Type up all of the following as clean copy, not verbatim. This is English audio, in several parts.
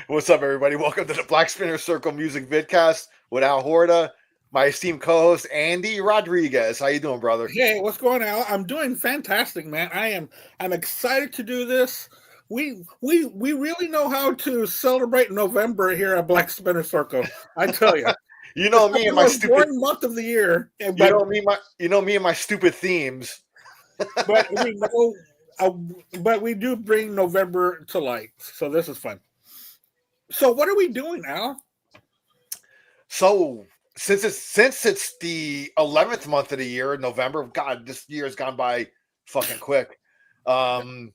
What's up, everybody? Welcome to the Black Spinner Circle Music Vidcast with Al Horta, my esteemed co-host Andy Rodriguez. How you doing, brother? Hey, what's going on, Al? I'm doing fantastic, man. I'm excited to do this. We really know how to celebrate November here at Black Spinner Circle. I tell you. You know me and my stupid boring month of the year. You know me and my stupid themes. But we know, but we do bring November to light, so this is fun. So what are we doing now? So since it's the 11th month of the year, November, God, this year has gone by fucking quick. We're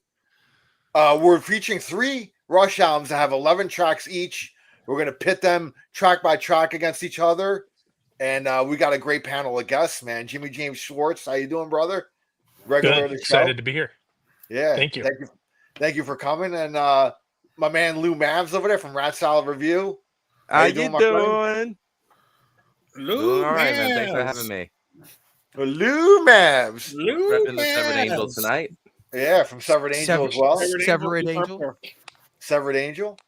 featuring 3 Rush albums that have 11 tracks each. We're going to pit them track by track against each other. And we got a great panel of guests, man. Jimmy James Schwartz, how you doing, brother? Good. Excited to be here. Yeah. Thank you. Thank you for coming. And my man Lou Mavs over there from Rat Salad Review. How you doing? Lou all right, man. Thanks for having me. Lou Mavs. Repping the Severed Angel tonight. Yeah, from Severed Angel as well. Severed Angel. Severed Angel.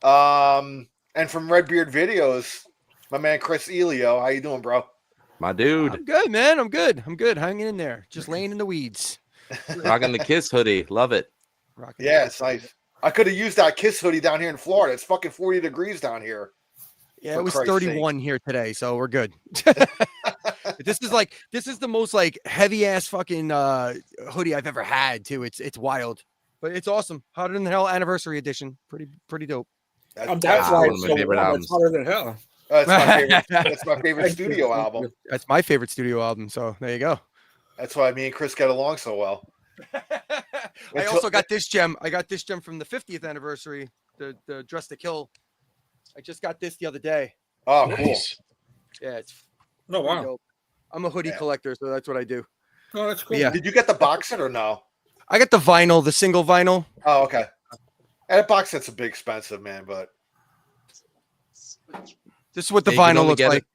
And from Redbeard Videos, my man Chris Elio. How you doing, bro? My dude. I'm good, man. I'm good. Hanging in there. Just laying in the weeds. Rocking the Kiss hoodie. Love it. Yeah, it's nice. I could have used that Kiss hoodie down here in Florida. It's fucking 40 degrees down here. Yeah, it was 31 here today, so we're good. This is the most like heavy ass fucking hoodie I've ever had too. It's wild, but it's awesome. Hotter than Hell Anniversary Edition. Pretty dope. That's why it's so favorite albums. It's hotter than hell. That's my favorite studio album. That's my favorite studio album. So there you go. That's why me and Chris get along so well. I also got this gem. I got this gem from the 50th anniversary, the Dress to Kill. I just got this the other day. Oh, Nice. Cool. Yeah, it's wow. dope. I'm a hoodie collector, so that's what I do. Oh, that's cool. Yeah. Did you get the box set or no? I got the vinyl, the single vinyl. Oh, okay. And a box set's a bit expensive, man, but This is what the Yeah, you can vinyl only looks get like. it-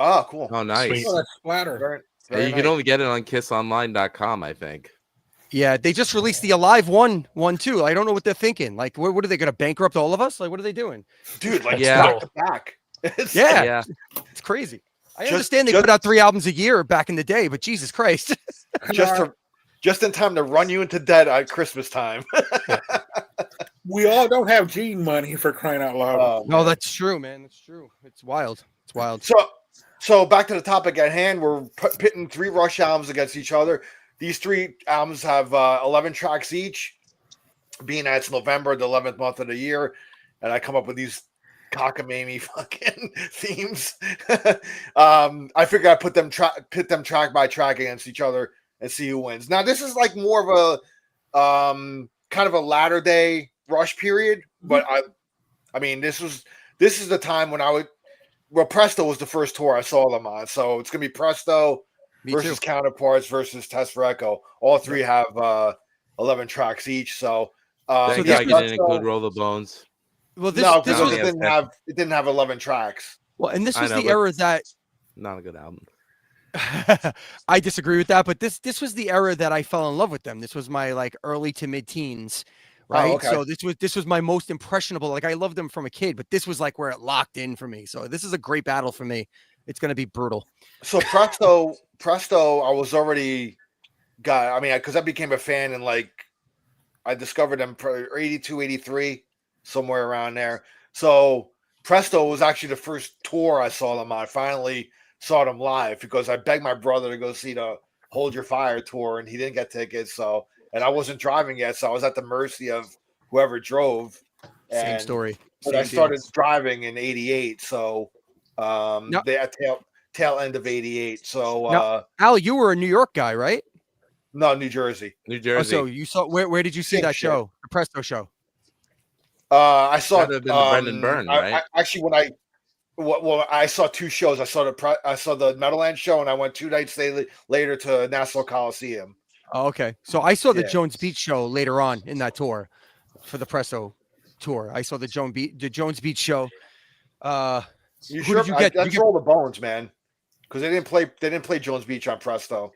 oh, cool. Oh, nice. Sweet. Oh, that's splatter. Very You can only get it on kissonline.com, I think. Yeah, they just released the Alive one too. I don't know what they're thinking. Like, what are they going to bankrupt all of us? Like, what are they doing? Dude, like Yeah. back to back. It's Yeah, it's crazy. I understand they put out 3 albums a year back in the day, but Jesus Christ. just in time to run you into debt at Christmas time. We all don't have gene money for crying out loud. No, that's true, man. That's true. It's wild. It's wild. So back to the topic at hand. We're pitting 3 Rush albums against each other. These 3 albums have 11 tracks each, being that it's November, the 11th month of the year, and I come up with these cockamamie fucking themes. I figure I pit them track by track against each other and see who wins. Now, this is like more of a kind of a latter day Rush period, but I mean, this is the time when Presto was the first tour I saw them on, so it's gonna be Presto versus Counterparts versus Test for Echo. All 3 have 11 tracks each. So Thank God you didn't include Roll the Bones. Well, this didn't have 11 tracks. Well, and this was I know, the era that Not a good album. I disagree with that, but this was the era that I fell in love with them. This was my like early to mid teens, right? Oh, okay. So this was my most impressionable. Like I loved them from a kid, but this was like where it locked in for me. So this is a great battle for me. It's going to be brutal. So Presto, I was already because I became a fan and like I discovered them 82, 83, somewhere around there. So Presto was actually the first tour I saw them on. I finally saw them live because I begged my brother to go see the Hold Your Fire tour and he didn't get tickets. And I wasn't driving yet, so I was at the mercy of whoever drove. Same story. But I started driving in '88, so they at tail end of '88. So now, Al, you were a New York guy, right? No, New Jersey. Oh, so you saw where did you see that show? The Presto show. I saw That'd have been the Brendan Byrne, right? I saw 2 shows. I saw the Meadowlands show, and I went 2 nights later to Nassau Coliseum. Oh, okay. So I saw the Jones Beach show later on in that tour for the Presto tour. I saw the Jones Beach show. You sure? Did you get? That's Roll the Bones, man. Because they didn't play Jones Beach on Presto.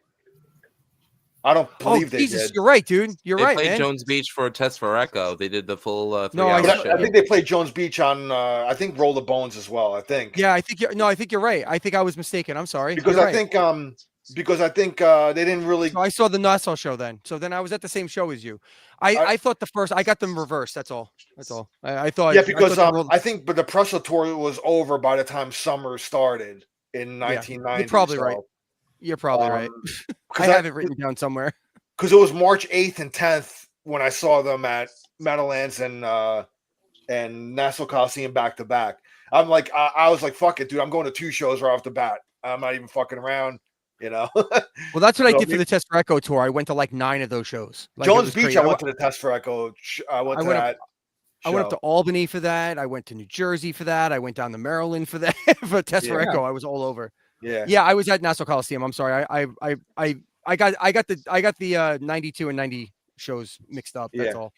I don't believe they Jesus, did. you're right, dude. You're right, They played man. Jones Beach for Test for Echo. They did the full 3 No, hour But show. I think they played Jones Beach on I think Roll the Bones as well. I think. Yeah, I think I think you're right. I think I was mistaken. I'm sorry. Because you're I right. think they didn't really. So I saw the Nassau show then. So then I was at the same show as you. I thought the first I got them reversed. That's all. That's all. I thought. Yeah, because I think, but the Presto tour was over by the time summer started in 1990. You're probably right. You're probably right. I have it written down somewhere. Because it was March 8th and 10th when I saw them at Meadowlands and Nassau Coliseum back to back. I'm like, I was like, fuck it, dude. I'm going to 2 shows right off the bat. I'm not even fucking around, you know. Well, that's what I did for the Test for Echo tour. I went to like 9 of those shows. Like, Jones Beach, I went to the Test for Echo. I went up to Albany for that. I went to New Jersey for that. I went down to Maryland for that for Test for Echo. I was all over. Yeah. I was at Nassau Coliseum. I'm sorry. I got the 92 and 90 shows mixed up. That's all.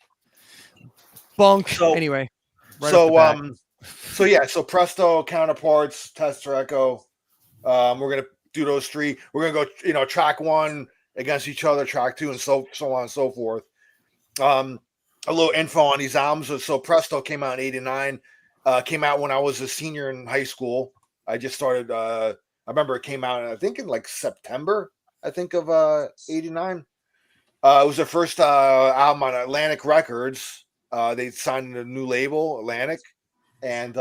Bunk. So, anyway. So Presto, Counterparts, Test for Echo. We're gonna do those 3. We're gonna go, track 1 against each other, track 2, and so on and so forth. A little info on these albums. So Presto came out in '89. Came out when I was a senior in high school. I just started. I remember it came out, I think in like September. I think of '89. It was their first album on Atlantic Records. They signed a new label, Atlantic, and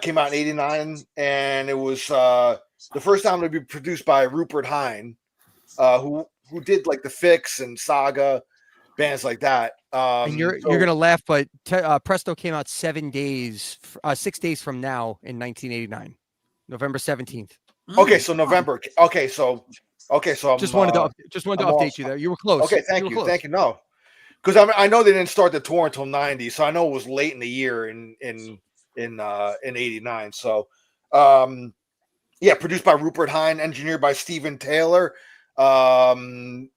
came out in '89. And it was the first album to be produced by Rupert Hine, who did like the Fix and Saga, bands like that. And you're gonna laugh, but Presto came out 6 days from now in 1989, November 17th. Okay, so November. Okay, so I'm, just wanted to update you there. You were close. Okay, thank you. No, because I know they didn't start the tour until '90, so I know it was late in the year in '89. So, produced by Rupert Hine, engineered by Stephen Taylor. Again,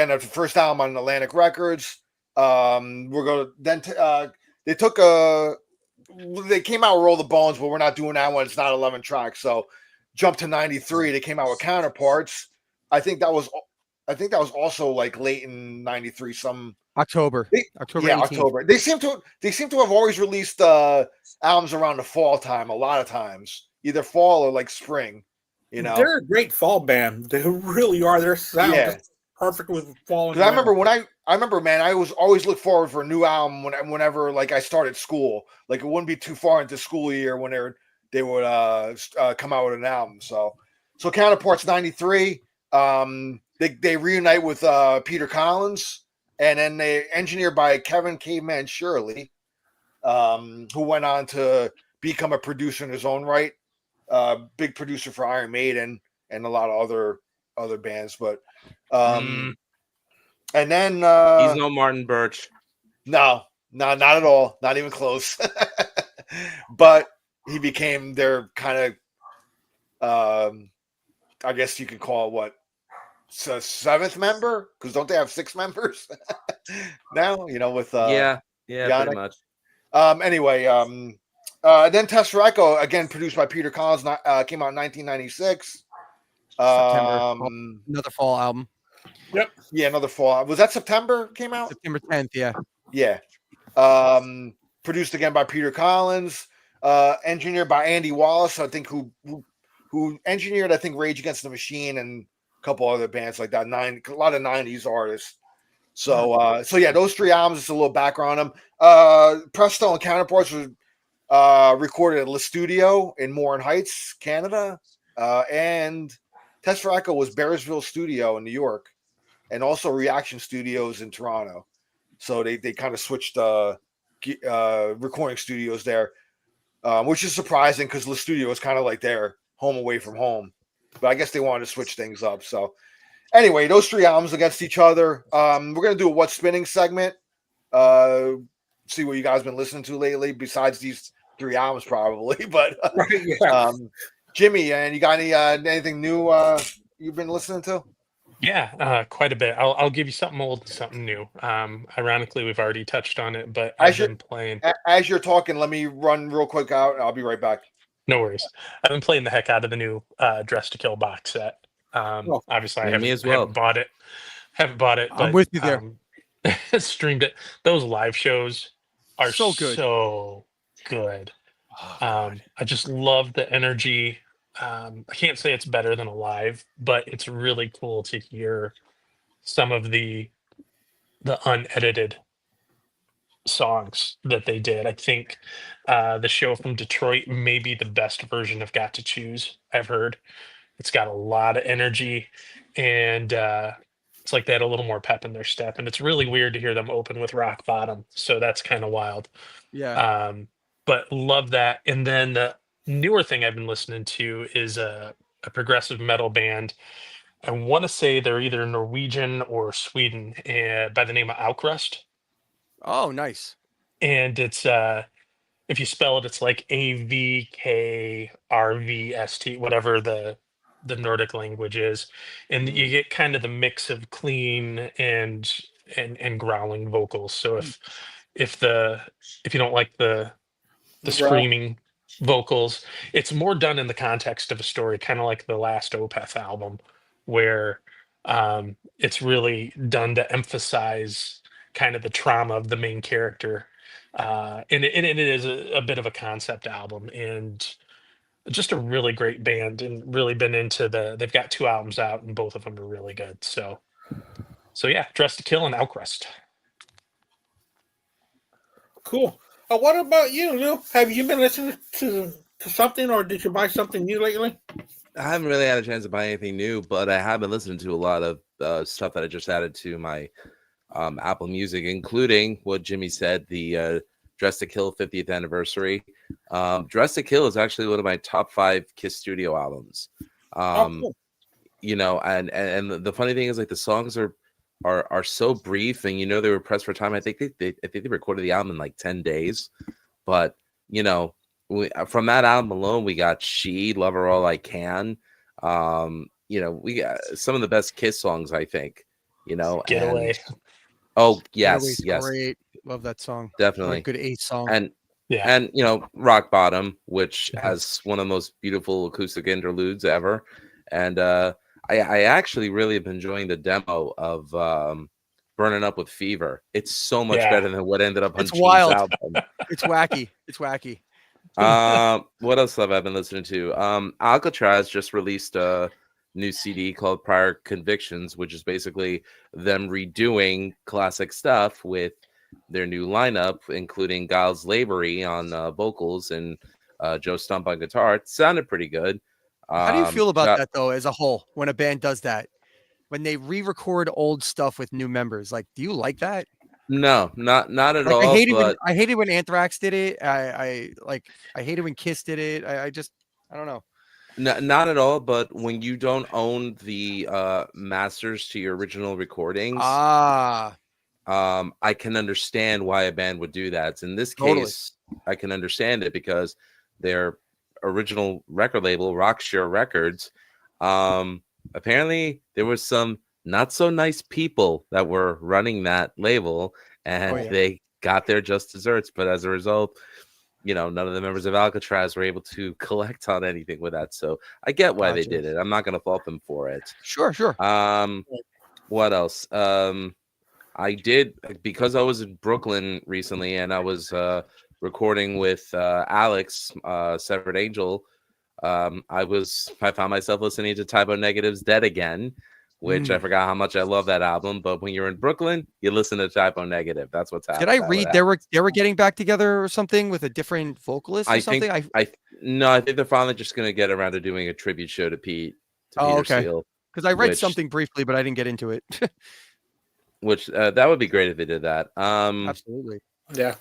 that's the first album on Atlantic Records. We're going to then they came out with Roll the Bones, but we're not doing that one. It's not 11 tracks. So jump to '93. They came out with Counterparts. I think that was also like late in '93. October. October. 18th. October. They seem to have always released albums around the fall time. A lot of times, either fall or like spring. They're a great fall band. They really are. Their sound is perfect with fall. Because I remember, man, I was always look forward for a new album whenever like I started school. Like it wouldn't be too far into school year when they would come out with an album. So Counterparts '93. They reunite with Peter Collins, and then they engineered by Kevin Caveman Shirley, who went on to become a producer in his own right. Big producer for Iron Maiden and a lot of other bands, but and then he's no Martin Birch. No, not at all, not even close. But he became their kind of I guess you could call it what, 7th member, because don't they have 6 members now, with pretty much. Anyway, then Test for Echo, again produced by Peter Collins, came out in 1996. September. Another fall album. Yep. Yeah, another fall. Was that September came out? September 10th, yeah. Yeah. Produced again by Peter Collins, engineered by Andy Wallace, I think, who engineered, I think, Rage Against the Machine and a couple other bands like that. A lot of 90s artists. So those 3 albums, just a little background on them. Presto and Counterparts were recorded at Le Studio in Morin Heights, Canada, and Test for Echo was Bearsville Studio in New York, and also Reaction Studios in Toronto. So they kind of switched recording studios there, which is surprising because Le Studio is kind of like their home away from home. But I guess they wanted to switch things up. So anyway, those 3 albums against each other. We're going to do a What's Spinning segment. See what you guys been listening to lately besides these 3 albums probably. But Jimmy, and you got anything new you've been listening to? Yeah, quite a bit. I'll give you something old and something new. Ironically, we've already touched on it, but I've been playing. As you're talking, let me run real quick out. I'll be right back. No worries. I've been playing the heck out of the new Dress to Kill box set. Obviously, I Yeah, me as well. haven't bought it. Haven't bought it, I'm but with you there. streamed it. Those live shows are So good. so good. Oh, God. I just love the energy. I can't say it's better than a live, but it's really cool to hear some of the unedited songs that they did. I think the show from Detroit may be the best version of Got to Choose I've heard. It's got a lot of energy, and it's like they had a little more pep in their step. And it's really weird to hear them open with Rock Bottom. So that's kind of wild. Yeah. But love that. And then the newer thing I've been listening to is a progressive metal band. I want to say they're either Norwegian or Sweden, by the name of Oukrust. Oh, nice. And it's if you spell it, it's like AVKRVST, whatever the Nordic language is, and you get kind of the mix of clean and growling vocals. So if the if you don't like the Growl. screaming vocals, it's more done in the context of a story, kind of like the last Opeth album, where it's really done to emphasize kind of the trauma of the main character. And it is a bit of a concept album and just a really great band, and really been into they've got 2 albums out and both of them are really good. So yeah, Dress to Kill and Oukrust. Cool. What about you, Lou? Have you been listening to something, or did you buy something new lately? I haven't really had a chance to buy anything new, but I have been listening to a lot of stuff that I just added to my Apple Music, including what Jimmy said, the Dress to Kill 50th anniversary. Dress to Kill is actually one of my top 5 Kiss studio albums. Cool. You know, and the funny thing is, like, the songs are so brief, and they were pressed for time. I think they recorded the album in like 10 days, but from that album alone, we got She, Love Her All I Can. We got some of the best Kiss songs, I think. Getaway. Oh yes, Getaway's yes, great. Love that song. definitely. Good 8 song. And Yeah. and Rock Bottom, which Mhm. has one of the most beautiful acoustic interludes ever. And I actually really have been enjoying the demo of Burning Up with Fever. It's so much Yeah. better than what ended up on It's Gene's wild. album. It's wacky. It's wacky. What else have I been listening to? Alcatraz just released a new CD called Prior Convictions, which is basically them redoing classic stuff with their new lineup, including Giles Lavery on vocals and Joe Stump on guitar. It sounded pretty good. How do you feel about that, though, as a whole, when a band does that? When they re-record old stuff with new members, like, do you like that? No, not at all. I hated when Anthrax did it. I hated when Kiss did it. I don't know. Not at all. But when you don't own the masters to your original recordings, I can understand why a band would do that. In this case, I can understand it because their original record label, Rockshare Records, apparently there was some not so nice people that were running that label, and they got their just desserts. But as a result, none of the members of Alcatraz were able to collect on anything with that. So I get why they did it. I'm not going to fault them for it. Sure. What else? I did, because I was in Brooklyn recently, and I was recording with Alex, Severed Angel. I found myself listening to Typo Negative's Dead Again, which I forgot how much I love that album. But when you're in Brooklyn, you listen to Typo Negative. That's what's happening. Did I read they were getting back together or something with a different vocalist or something? I think they're finally just going to get around to doing a tribute show to Peter Steele. Because I read something briefly, but I didn't get into it. Which that would be great if they did that. Absolutely. Yeah.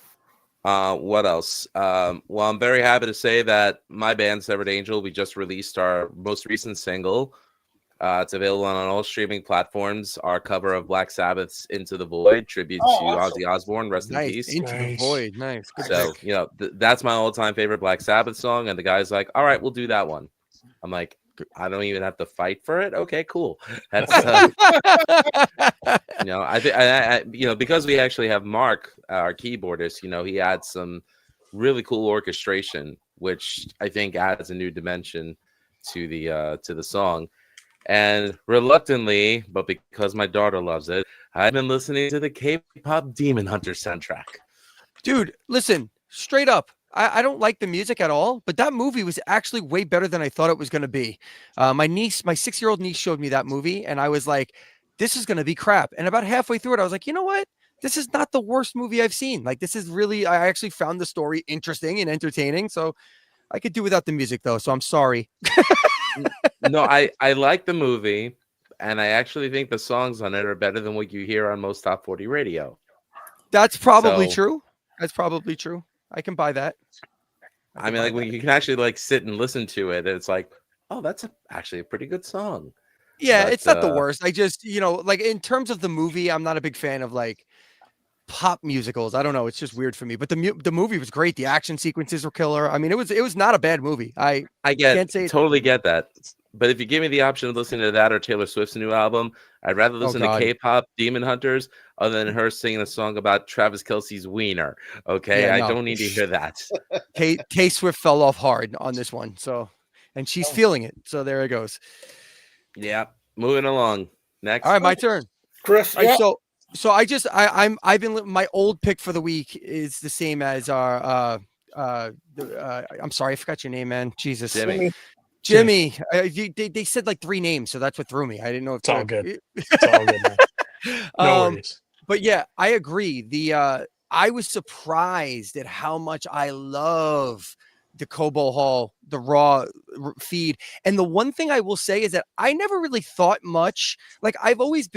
What else? Well, I'm very happy to say that my band, Severed Angel, we just released our most recent single. It's available on all streaming platforms. Our cover of Black Sabbath's "Into the Void," tribute to Ozzy Osbourne, rest in peace. Into the Void, nice. So that's my all-time favorite Black Sabbath song, and the guy's like, "All right, we'll do that one." I'm like, I don't even have to fight for it. Okay, cool. That's I because we actually have Mark, our keyboardist. He adds some really cool orchestration, which I think adds a new dimension to the song. And reluctantly, but because my daughter loves it, I've been listening to the K-pop Demon Hunter soundtrack. Dude, listen, straight up. I don't like the music at all, but that movie was actually way better than I thought it was going to be. My 6-year-old niece showed me that movie, and I was like, this is going to be crap. And about halfway through it, I was like, you know what? This is not the worst movie I've seen. Like, this is really, I actually found the story interesting and entertaining. So I could do without the music, though. So I'm sorry. No, I like the movie, and I actually think the songs on it are better than what you hear on most top 40 radio. That's probably true. That's probably true. I can buy that. I mean, like when you can actually like sit and listen to it, it's like, oh, that's actually a pretty good song. Yeah, But, it's not the worst. I just, like in terms of the movie, I'm not a big fan of like pop musicals. I don't know. It's just weird for me. But the movie was great. The action sequences were killer. I mean, it was not a bad movie. I totally get that. But if you give me the option of listening to that or Taylor Swift's new album, I'd rather listen to K-pop Demon Hunters other than her singing a song about Travis Kelce's wiener. Okay, Yeah, I no. don't need to hear that. Tay Swift fell off hard on this one, and she's feeling it. So there it goes. Yeah, moving along. Next. All right, my turn, Chris. All right, so I've been my old pick for the week is the same as our I'm sorry, I forgot your name, man. Jesus, Jimmy. They said like 3 names, so that's what threw me. I didn't know if it's all good. It's all good, man. No worries. But yeah, I agree. I was surprised at how much I love the Cobo Hall, the raw feed. And the one thing I will say is that I never really thought much. Like I've always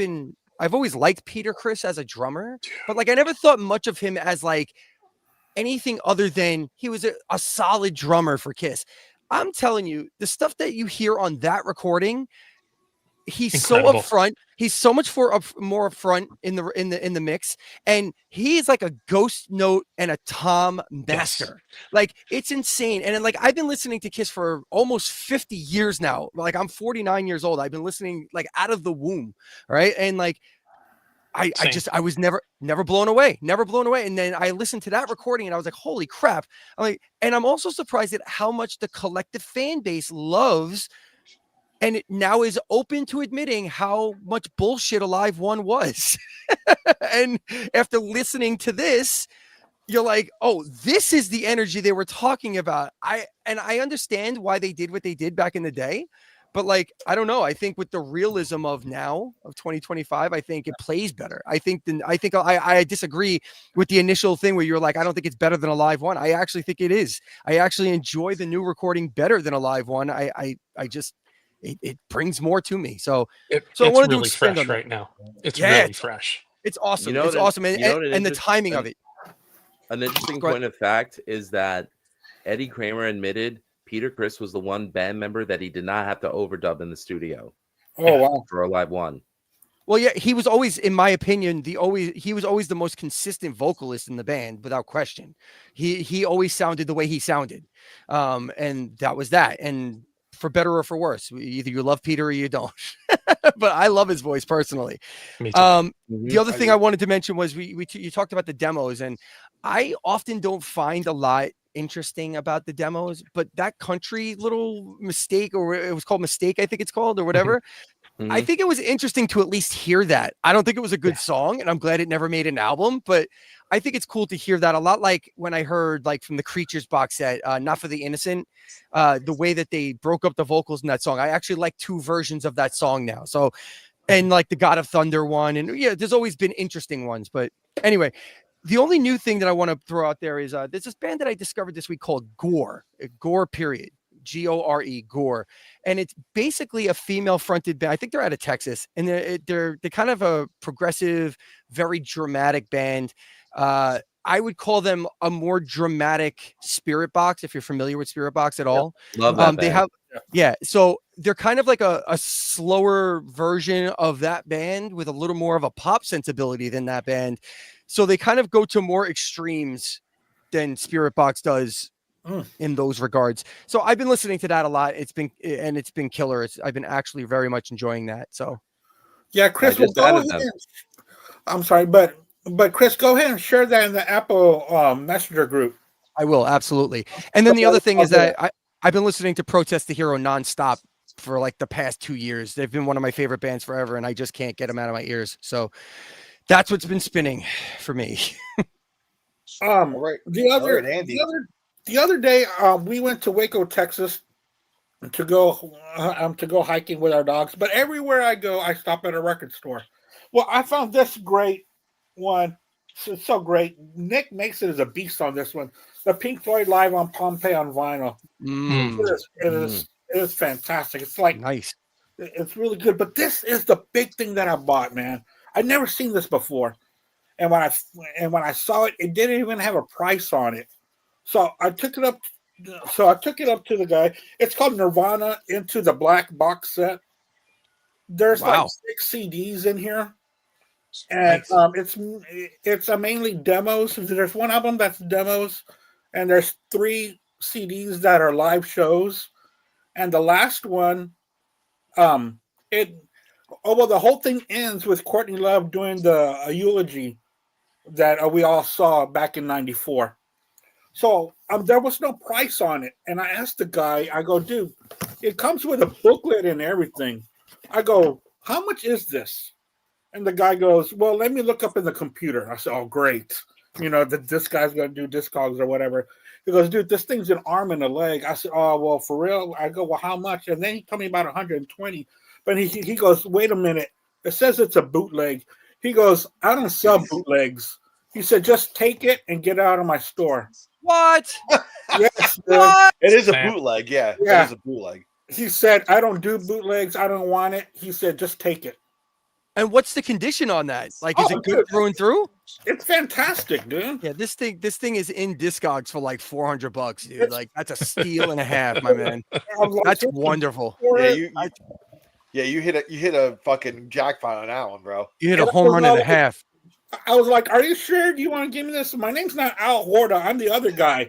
liked Peter Criss as a drummer, but like I never thought much of him as like anything other than he was a solid drummer for Kiss. I'm telling you, the stuff that you hear on that recording, he's incredible. So upfront. He's so much more upfront in the mix, and he's like a Ghost Note and a Tom master. Yes. Like it's insane. And then, like I've been listening to Kiss for almost 50 years now. Like I'm 49 years old. I've been listening like out of the womb, right? And like I was never blown away. And then I listened to that recording and I was like, holy crap. And I'm also surprised at how much the collective fan base loves and it now is open to admitting how much bullshit Alive One was. And after listening to this, you're like, oh, this is the energy they were talking about. I understand why they did what they did back in the day. But like, I don't know. I think with the realism of now of 2025, I think it plays better. I disagree with the initial thing where you're like, I don't think it's better than a live one. I actually think it is. I actually enjoy the new recording better than a live one. It brings more to me. So I wanted really to expand fresh on that. Right now. It's really fresh. It's awesome. It's awesome. And the timing of it. An interesting point of fact is that Eddie Kramer admitted Peter Criss was the one band member that he did not have to overdub in the studio. Oh, wow. For a live one. Well, yeah, he was always, in my opinion, he was always the most consistent vocalist in the band, without question. He always sounded the way he sounded. And that was that. And for better or for worse, either you love Peter or you don't. But I love his voice personally. Me too. The other thing I wanted to mention was you talked about the demos, and I often don't find a lot interesting about the demos, but that country little mistake, or it was called Mistake, I think it's called, or whatever. Mm-hmm. I think it was interesting to at least hear that. I don't think it was a good song, and I'm glad it never made an album, but I think it's cool to hear that a lot. Like when I heard like from the Creatures box set, Not for the Innocent, the way that they broke up the vocals in that song. I actually like 2 versions of that song now. So, and like the God of Thunder one, and yeah, there's always been interesting ones, but anyway, the only new thing that I want to throw out there is there's this band that I discovered this week called Gore, period. Gore, Gore. And it's basically a female fronted band. I think they're out of Texas, and they're kind of a progressive, very dramatic band. I would call them a more dramatic Spirit Box, if you're familiar with Spirit Box at all. Love that they have, so they're kind of like a slower version of that band with a little more of a pop sensibility than that band. So they kind of go to more extremes than Spirit Box does in those regards. So I've been listening to that a lot. It's been killer. I've been actually very much enjoying that. So yeah, Chris, I'm sorry, but Chris, go ahead and share that in the Apple Messenger group. I will, absolutely. And then the other thing is that I've been listening to Protest the Hero nonstop for like the past 2 years. They've been one of my favorite bands forever, and I just can't get them out of my ears. So that's what's been spinning for me. All right. The All right, Andy. the other day, we went to Waco, Texas, to go hiking with our dogs. But everywhere I go, I stop at a record store. Well, I found this great one. It's so great. Nick makes it as a beast on this one. The Pink Floyd Live on Pompeii on vinyl. It is fantastic. It's like Nice. It's really good. But this is the big thing that I bought, man. I'd never seen this before. And when I saw it, it didn't even have a price on it. So I took it up. To the guy. It's called Nirvana Into the Black box set. There's like 6 CDs in here, and it's mainly demos. There's one album that's demos, and there's 3 CDs that are live shows, and the last one, the whole thing ends with Courtney Love doing a eulogy that we all saw back in '94. So there was no price on it. And I asked the guy, I go, dude, it comes with a booklet and everything. I go, how much is this? And the guy goes, well, let me look up in the computer. I said, oh, great. You know, this guy's going to do Discogs or whatever. He goes, dude, this thing's an arm and a leg. I said, oh, well, for real? I go, well, how much? And then he told me about 120. But he goes, wait a minute. It says it's a bootleg. He goes, I don't sell bootlegs. He said, just take it and get out of my store. What? Yes, what? It is a bootleg. Yeah, it is a bootleg. He said, I don't do bootlegs. I don't want it. He said, just take it. And what's the condition on that? Like, is it good through and through? It's fantastic, dude. Yeah, this thing is in Discogs for like $400, dude. Like, that's a steal and a half, my man. That's wonderful. Yeah, you hit a fucking jackpot on that one, bro. You hit a home run and a half. I was like, are you sure? Do you want to give me this? My name's not Al Horta. I'm the other guy.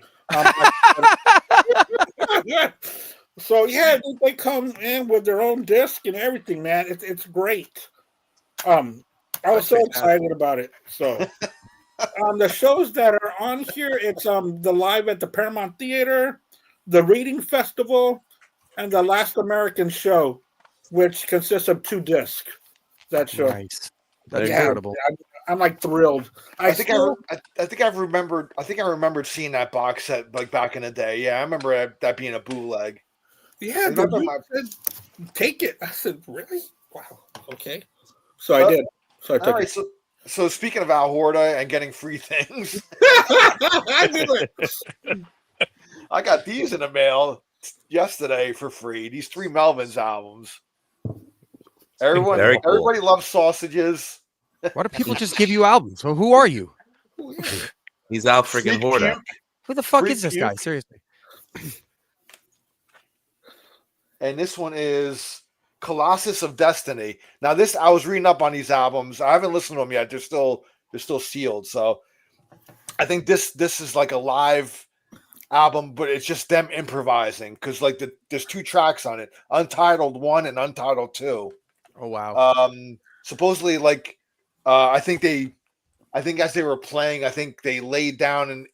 So, yeah, they come in with their own disc and everything, man. It's great. I was so excited about it. So, the shows that are on here, it's the live at the Paramount Theater, the Reading Festival, and the Last American Show, which consists of 2 discs. That show. Nice. That's incredible. I'm like thrilled. I think I remembered seeing that box set like back in the day. Yeah, I remember that being a bootleg. Yeah, said, take it. I said, really? Wow. Okay. So I did. So I took it. So speaking of Al Horta and getting free things, I knew it. I got these in the mail yesterday for free. These 3 Melvins albums. Everybody loves sausages. Why do people just give you albums? Well, who are you? He's Al freaking Horta. Who the fuck is this guy? Seriously. And this one is Colossus of Destiny. Now, this I was reading up on these albums. I haven't listened to them yet. They're still sealed. So I think this is like a live album, but it's just them improvising because like there's 2 tracks on it, Untitled 1 and Untitled 2. Oh wow. Supposedly, like I think as they were playing, I think they laid down and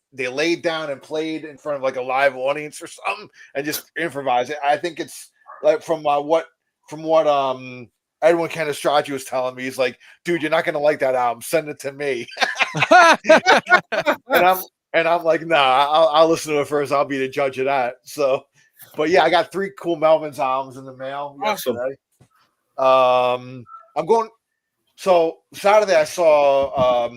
played in front of like a live audience or something and just improvised it. I think it's like from what Edwin Canestracci was telling me. He's like, dude, you're not gonna like that album. Send it to me. and I'm like, nah, I'll listen to it first. I'll be the judge of that. So, but yeah, I got 3 cool Melvins albums in the mail yesterday. I'm going. So Saturday I saw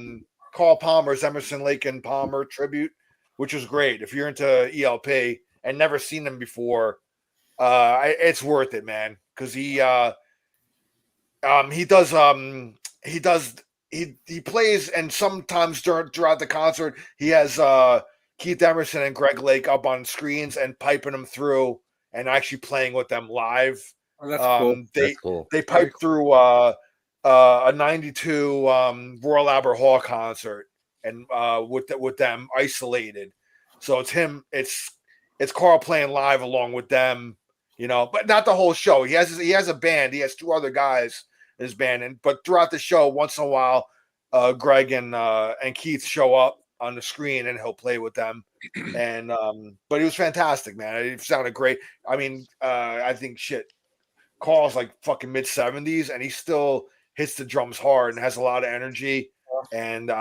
Carl Palmer's Emerson, Lake and Palmer tribute, which was great. If you're into ELP and never seen them before, it's worth it, man. Because he plays, and sometimes throughout the concert he has Keith Emerson and Greg Lake up on screens and piping them through and actually playing with them live. Oh, that's cool. That's cool. They piped through a 92 Royal Albert Hall concert and with them isolated. So it's him, it's Carl playing live along with them, you know, but not the whole show. He has a band. He has 2 other guys in his band, but throughout the show, once in a while, Greg and Keith show up on the screen and he'll play with them. And but it was fantastic, man. It sounded great. I mean, I think Carl's like fucking mid-70s, and he still hits the drums hard and has a lot of energy, and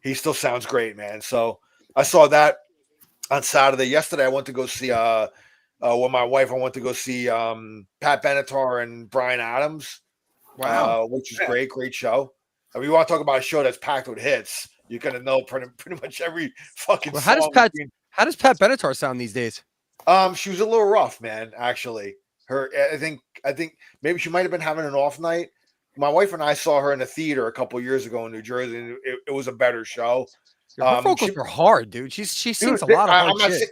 he still sounds great, man. So I saw that on Saturday. Yesterday, I went to go see with my wife. I went to go see Pat Benatar and Bryan Adams. Wow. Which is great show. I mean, you want to talk about a show that's packed with hits? You're gonna know pretty much every fucking Well, song. How does Pat Benatar sound these days? She was a little rough, man. Actually, I think maybe she might have been having an off night. My wife and I saw her in the theater a couple years ago in New Jersey, and it was a better show. Her vocals are hard, dude. She sings a lot of hard shit.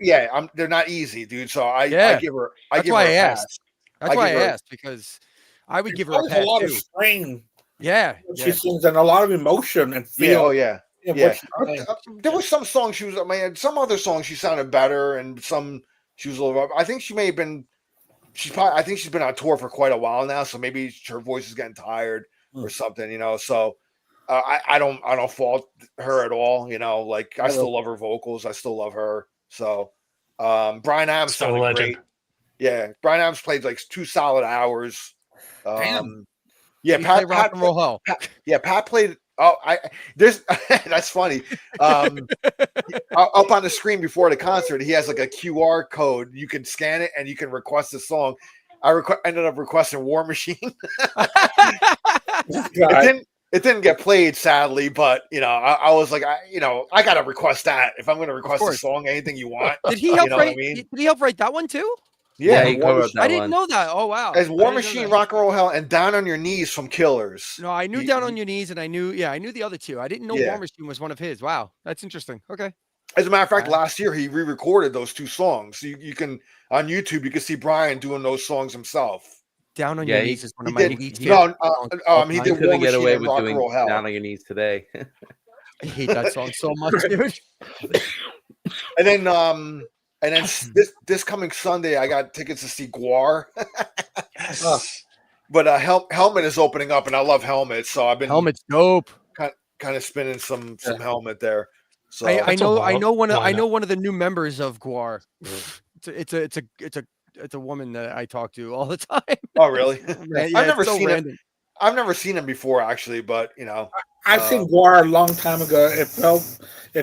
They're not easy, dude. So I give her. That's why I asked. That's why I asked, because I would give her a pass lot too. of strain. Yeah, She sings and a lot of emotion and feel. Yeah. There were some songs she was. I mean, some other songs she sounded better, and some she was a little. I think she may have been. I think she's been on tour for quite a while now, so maybe her voice is getting tired or something, you know. So I don't fault her at all, you know. Like I still love her vocals, I still love her. So Bryan Adams sounded great. Yeah, Bryan Adams played like 2 solid hours. Yeah, Pat rock and roll hell. Pat played. Oh, there's that's funny. Up on the screen before the concert, he has like a QR code. You can scan it and you can request a song. I ended up requesting War Machine. It didn't get played, sadly, but you know, I was like, I gotta request that if I'm going to request a song. Anything you want. Did he help write? Did he help write that one too? Yeah, he covered that I didn't know that. Oh wow! As War Machine, Rock and Roll Hell, and Down on Your Knees from Killers. No, I knew Down on Your Knees, and I knew the other two. I didn't know War Machine was one of his. Wow, that's interesting. Okay. As a matter of fact, last year he re-recorded those 2 songs. You can on YouTube, you can see Brian doing those songs himself. Down on Your Knees is one of my least favorite. He did couldn't get away with doing Down on Your Knees today. I hate that song so much, dude. And then this coming Sunday, I got tickets to see Guar. But Helmet is opening up, and I love Helmet, so I've been Helmet's dope. Kind of spinning some Helmet there. So I know one of the new members of Guar. It's a woman that I talk to all the time. Oh, really? Yeah, I've never seen him before, actually, but you know, I've seen Guar a long time ago. It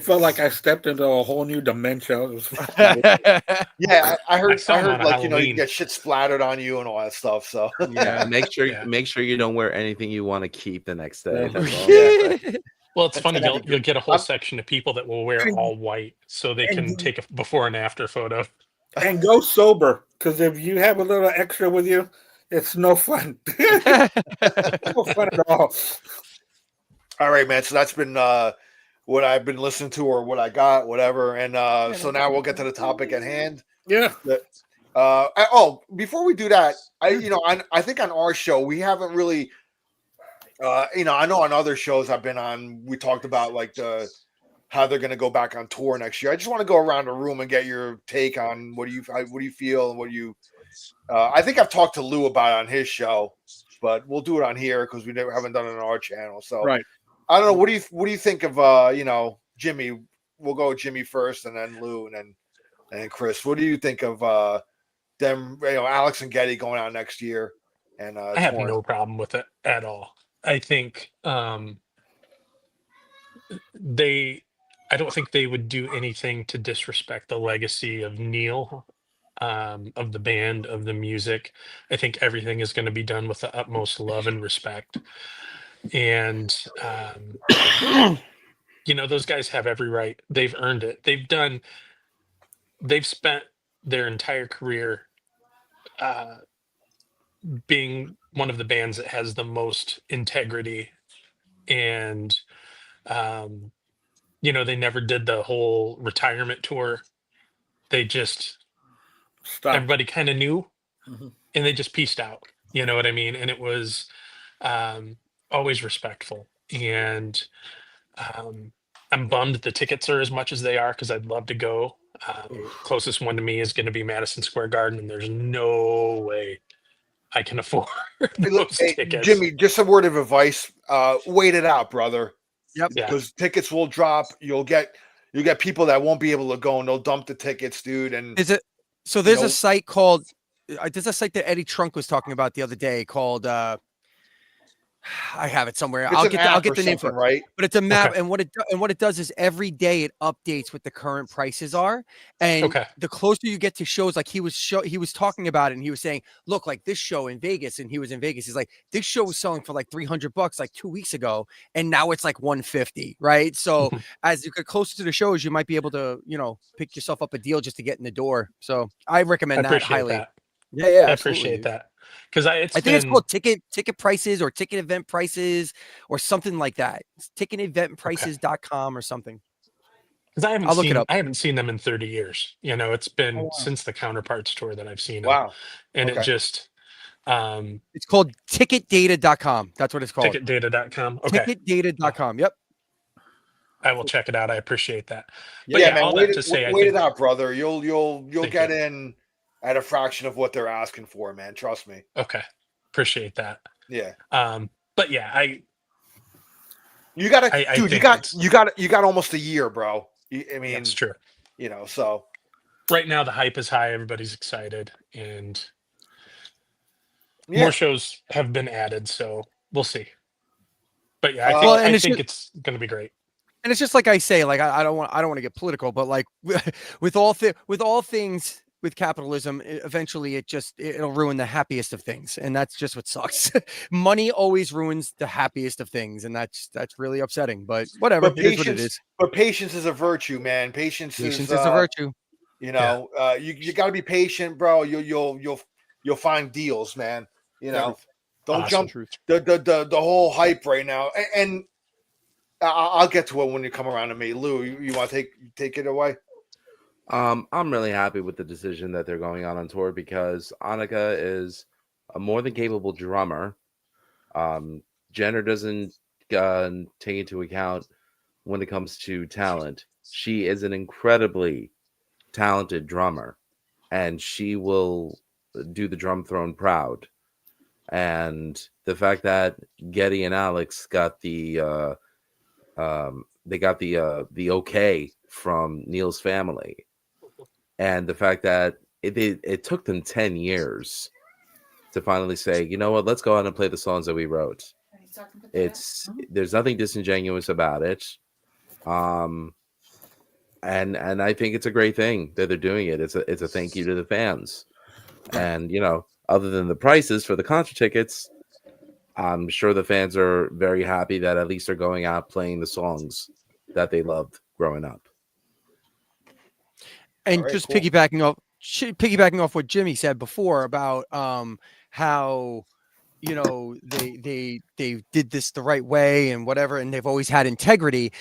felt like I stepped into a whole new dimension. It was yeah, I heard like you get shit splattered on you and all that stuff. So yeah, make sure you don't wear anything you want to keep the next day. Well, it's funny. You'll get a whole section of people that will wear all white so they can take a before and after photo. And go sober, because if you have a little extra with you, it's no fun. No fun at all. All right, man. So that's been what I've been listening to, or what I got, whatever. And so now we'll get to the topic at hand. Yeah. Before we do that, I think on our show we haven't really. I know on other shows I've been on, we talked about like how they're going to go back on tour next year. I just want to go around the room and get your take on what do you feel and what do you. I think I've talked to Lou about it on his show, but we'll do it on here because we haven't done it on our channel. So right. I don't know. What do you think of Jimmy? We'll go with Jimmy first, and then Lou, and then Chris. What do you think of them? Alex and Getty going out next year. And I have no problem with it at all. I think I don't think they would do anything to disrespect the legacy of Neil, of the band, of the music. I think everything is going to be done with the utmost love and respect. And, those guys have every right. They've earned it. They've spent their entire career being one of the bands that has the most integrity, and they never did the whole retirement tour. They just everybody kind of knew, and they just pieced out, you know what I mean? And it was always respectful, and I'm bummed the tickets are as much as they are, because I'd love to go. Closest one to me is going to be Madison Square Garden, and there's no way I can afford those tickets. Jimmy, just a word of advice: wait it out, brother. Yep. Because tickets will drop. You'll get people that won't be able to go, and they'll dump the tickets, dude. And there's a site called there's a site that Eddie Trunk was talking about the other day called I have it somewhere. It's I'll an get app the or name for something, it. right? But it's a map, Okay. and what it does is every day it updates what the current prices are. And Okay. the closer you get to shows, like he was talking about it, and he was saying, look, like this show in Vegas, and he was in Vegas. He's like, this show was selling for like $300 like 2 weeks ago, and now it's like 150, right? So Mhm. as you get closer to the shows, you might be able to, pick yourself up a deal just to get in the door. So I I recommend that appreciate highly. that. Yeah, I absolutely, appreciate dude. that because it's I think it's been called ticket prices or ticket event prices or something like that. It's okay ticketeventprices.com or something. because I'll look it up. I haven't seen them in 30 years. It's Oh, been wow. since the Counterparts tour that I've seen them, Wow. and it Okay. just It's called ticketdata.com. That's what it's called. ticketdata.com. Okay, Ticketdata.com. Yep. I will check it out. I appreciate that. But Yeah, yeah, man. all that to say, I Wait it think out, brother. You'll thank get you. in at a fraction of what they're asking for, man. Trust me. Okay, appreciate that. Yeah. But yeah, You gotta, I dude. think it's You got almost a year, bro. I that's mean, true. so Right now, the hype is high. Everybody's excited, and yeah. more shows have been added. So we'll see. But yeah, Well, I and it's think just it's going to be great. like I say, like I don't want to get political, but like with all things with capitalism, eventually it'll ruin the happiest of things, and that's just what sucks. Money always ruins the happiest of things, and that's really upsetting. But whatever, But it is what it is. patience is a virtue, man. Patience is, Patience is a virtue. Yeah. You got to be patient, bro. You'll find deals, man. Truth. Don't Awesome. jump the whole hype right now. And I'll get to it when you come around to me, Lou. You want to take it away? I'm really happy with the decision that they're going on tour because Annika is a more than capable drummer. Gender doesn't take into account when it comes to talent. She is an incredibly talented drummer, and she will do the drum throne proud. And the fact that Getty and Alex got the okay from Neil's family, and the fact that it took them 10 years to finally say, you know what, let's go out and play the songs that we wrote. There's nothing disingenuous about it. And I think it's a great thing that they're doing it. It's a thank you to the fans. And other than the prices for the concert tickets, I'm sure the fans are very happy that at least they're going out playing the songs that they loved growing up. And Right, just cool. piggybacking off what Jimmy said before about how they did this the right way and whatever, and they've always had integrity.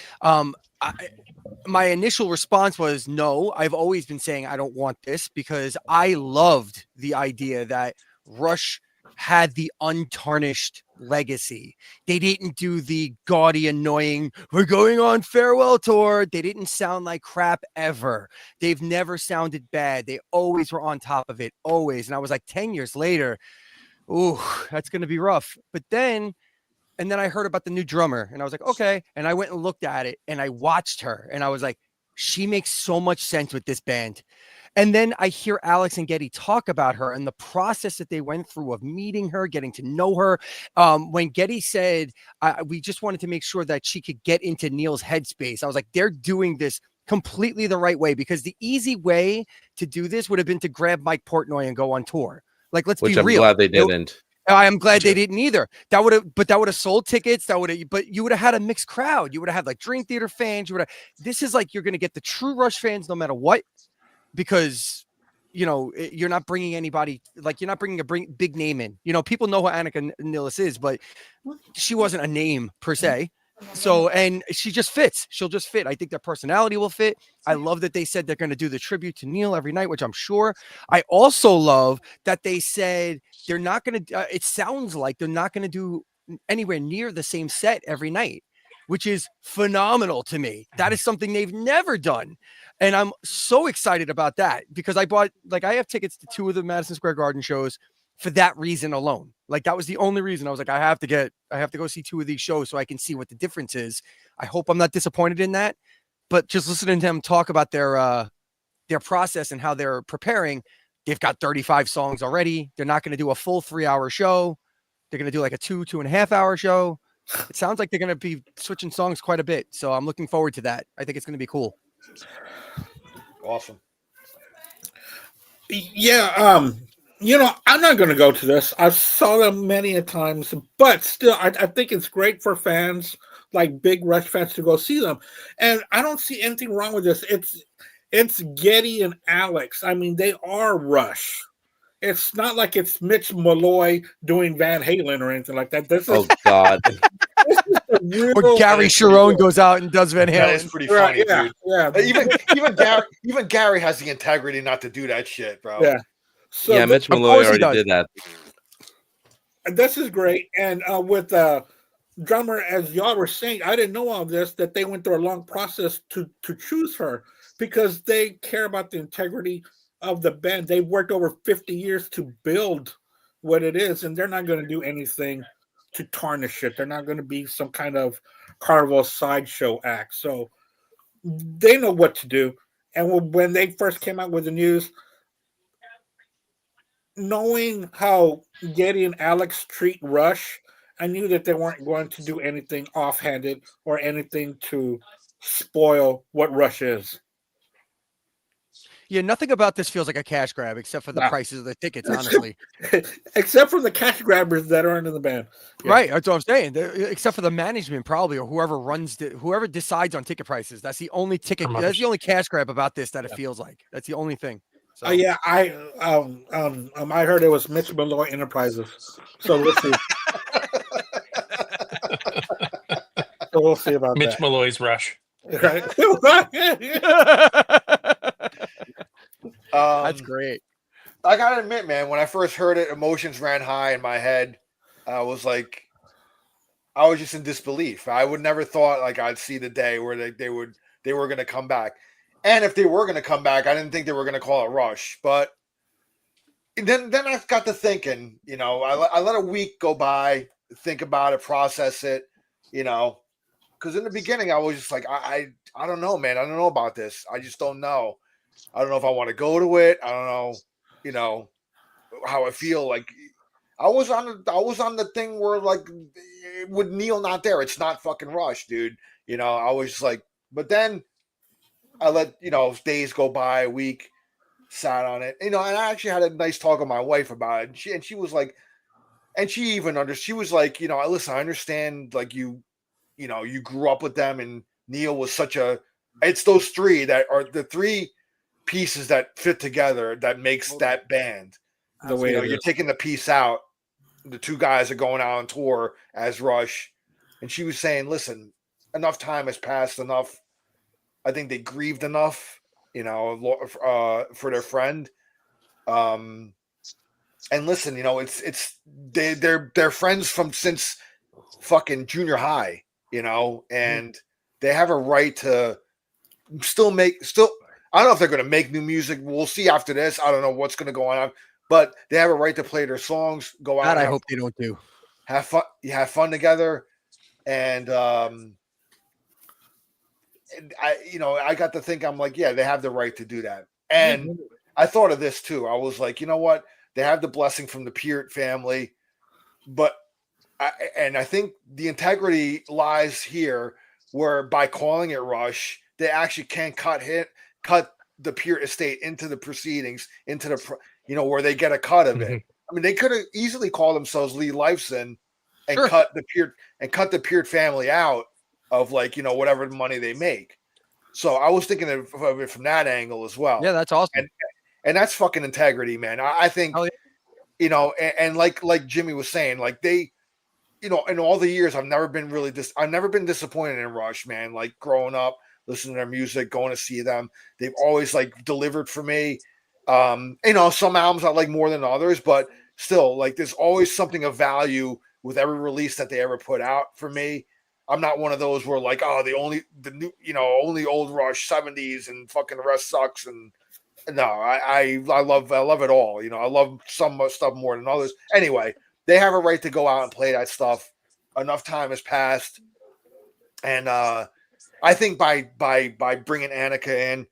My initial response was no. I've always been saying I don't want this because I loved the idea that Rush had the untarnished legacy. They didn't do the gaudy, annoying, we're going on farewell tour. They didn't sound like crap ever. They've never sounded bad. They always were on top of it, always. And I was like, 10 years later, ooh, that's going to be rough. But then I heard about the new drummer and I was like, okay. And I went and looked at it and I watched her and I was like, she makes so much sense with this band. And then I hear Alex and Getty talk about her and the process that they went through of meeting her, getting to know her. When Getty said, we just wanted to make sure that she could get into Neil's headspace, I was like, they're doing this completely the right way, because the easy way to do this would have been to grab Mike Portnoy and go on tour. Like, let's Which be I'm real. glad they didn't. I am glad they didn't either. That would have sold tickets. But you would have had a mixed crowd. You would have had like Dream Theater fans. This is like, you're going to get the true Rush fans no matter what, because you're not bringing anybody, like you're not bringing a big name in. People know who Annika Nilsson is, but she wasn't a name per se. So, and she just fits. She'll just fit. I think their personality will fit. I love that they said they're going to do the tribute to Neil every night, which I'm sure. I also love that they said they're not going to, it sounds like they're not going to do anywhere near the same set every night, which is phenomenal to me. That is something they've never done. And I'm so excited about that, because I have tickets to 2 of the Madison Square Garden shows for that reason alone. Like, that was the only reason. I was like, I have to go see 2 of these shows so I can see what the difference is. I hope I'm not disappointed in that, but just listening to them talk about their process and how they're preparing, they've got 35 songs already. They're not going to do a full 3-hour show. They're going to do like a 2.5 hour show. It sounds like they're going to be switching songs quite a bit. So I'm looking forward to that. I think it's going to be cool. Awesome. Yeah, I'm not going to go to this. I saw them many a times, but still, I think it's great for fans, like big Rush fans, to go see them. And I don't see anything wrong with this. It's Geddy and Alex. I mean, they are Rush. It's not like it's Mitch Malloy doing Van Halen or anything like that. This is God. Or Gary Sharon goes out and does Van Halen. That is pretty funny, yeah, dude. yeah. Even Gary has the integrity not to do that shit, bro. Yeah. So Yeah, Mitch Malloy already did that. This is great. And with drummer, as y'all were saying, I didn't know all this, that they went through a long process to choose her because they care about the integrity of the band. They worked over 50 years to build what it is, and they're not going to do anything to tarnish it. They're not going to be some kind of carnival sideshow act. So they know what to do. And when they first came out with the news, knowing how Geddy and Alex treat Rush, I knew that they weren't going to do anything offhanded or anything to spoil what Rush is. Yeah, nothing about this feels like a cash grab except for the prices of the tickets, honestly. Except for the cash grabbers that aren't in the band. Yeah. Right, that's what I'm saying. Except for the management, probably, or whoever decides on ticket prices. That's the only ticket. That's the only cash grab about this that it feels like. That's the only thing. So. Yeah, I heard it was Mitch Malloy Enterprises. So we'll see. So we'll see about Mitch that. Malloy's Rush. Right. That's great. I gotta admit, man, when I first heard it, emotions ran high in my head. I was just in disbelief. I would never thought like I'd see the day where they were going to come back. And if they were going to come back, I didn't think they were going to call it Rush. But then I got to thinking, I let a week go by, think about it, process it, because in the beginning I was just like, I don't know, man. I don't know about this. I just don't know. I don't know if I want to go to it. I don't know, how I feel. Like I was on the thing where like with Neil not there, it's not fucking Rush, dude. I was just like, but then I let days go by, a week, sat on it, and I actually had a nice talk with my wife about it, and she was like, and she even understood. She was like, listen, I understand, like you grew up with them, and Neil was it's those three that are the three pieces that fit together that makes that band. The way you're taking the piece out, the two guys are going out on tour as Rush, and she was saying, listen, enough time has passed, enough. I think they grieved enough, for their friend. And listen, they're friends from since fucking junior high, and they have a right to still. I don't know if they're going to make new music. We'll see after this. I don't know what's going to go on, but they have a right to play their songs. Go out. I hope they don't do. Have fun. You have fun together, and I got to think. I'm like, yeah, they have the right to do that. And I thought of this too. I was like, you know what? They have the blessing from the Peart family, but I think the integrity lies here, where by calling it Rush, they actually can cut the Peart estate into the proceedings, into the where they get a cut of it. I mean, they could have easily called themselves Lee Lifeson and cut the Peart family out of whatever money they make. So I was thinking of it from that angle as well. Yeah, that's awesome. And that's fucking integrity, man. I think, and like Jimmy was saying, like they, in all the years, I've never been disappointed in Rush, man. Like growing up, listening to their music, going to see them, they've always delivered for me. Some albums I like more than others, but still, there's always something of value with every release that they ever put out for me. I'm not one of those where only old Rush 70s and fucking the rest sucks. And no, I love it all. I love some stuff more than others. Anyway, they have a right to go out and play that stuff. Enough time has passed. And I think by bringing Annika in,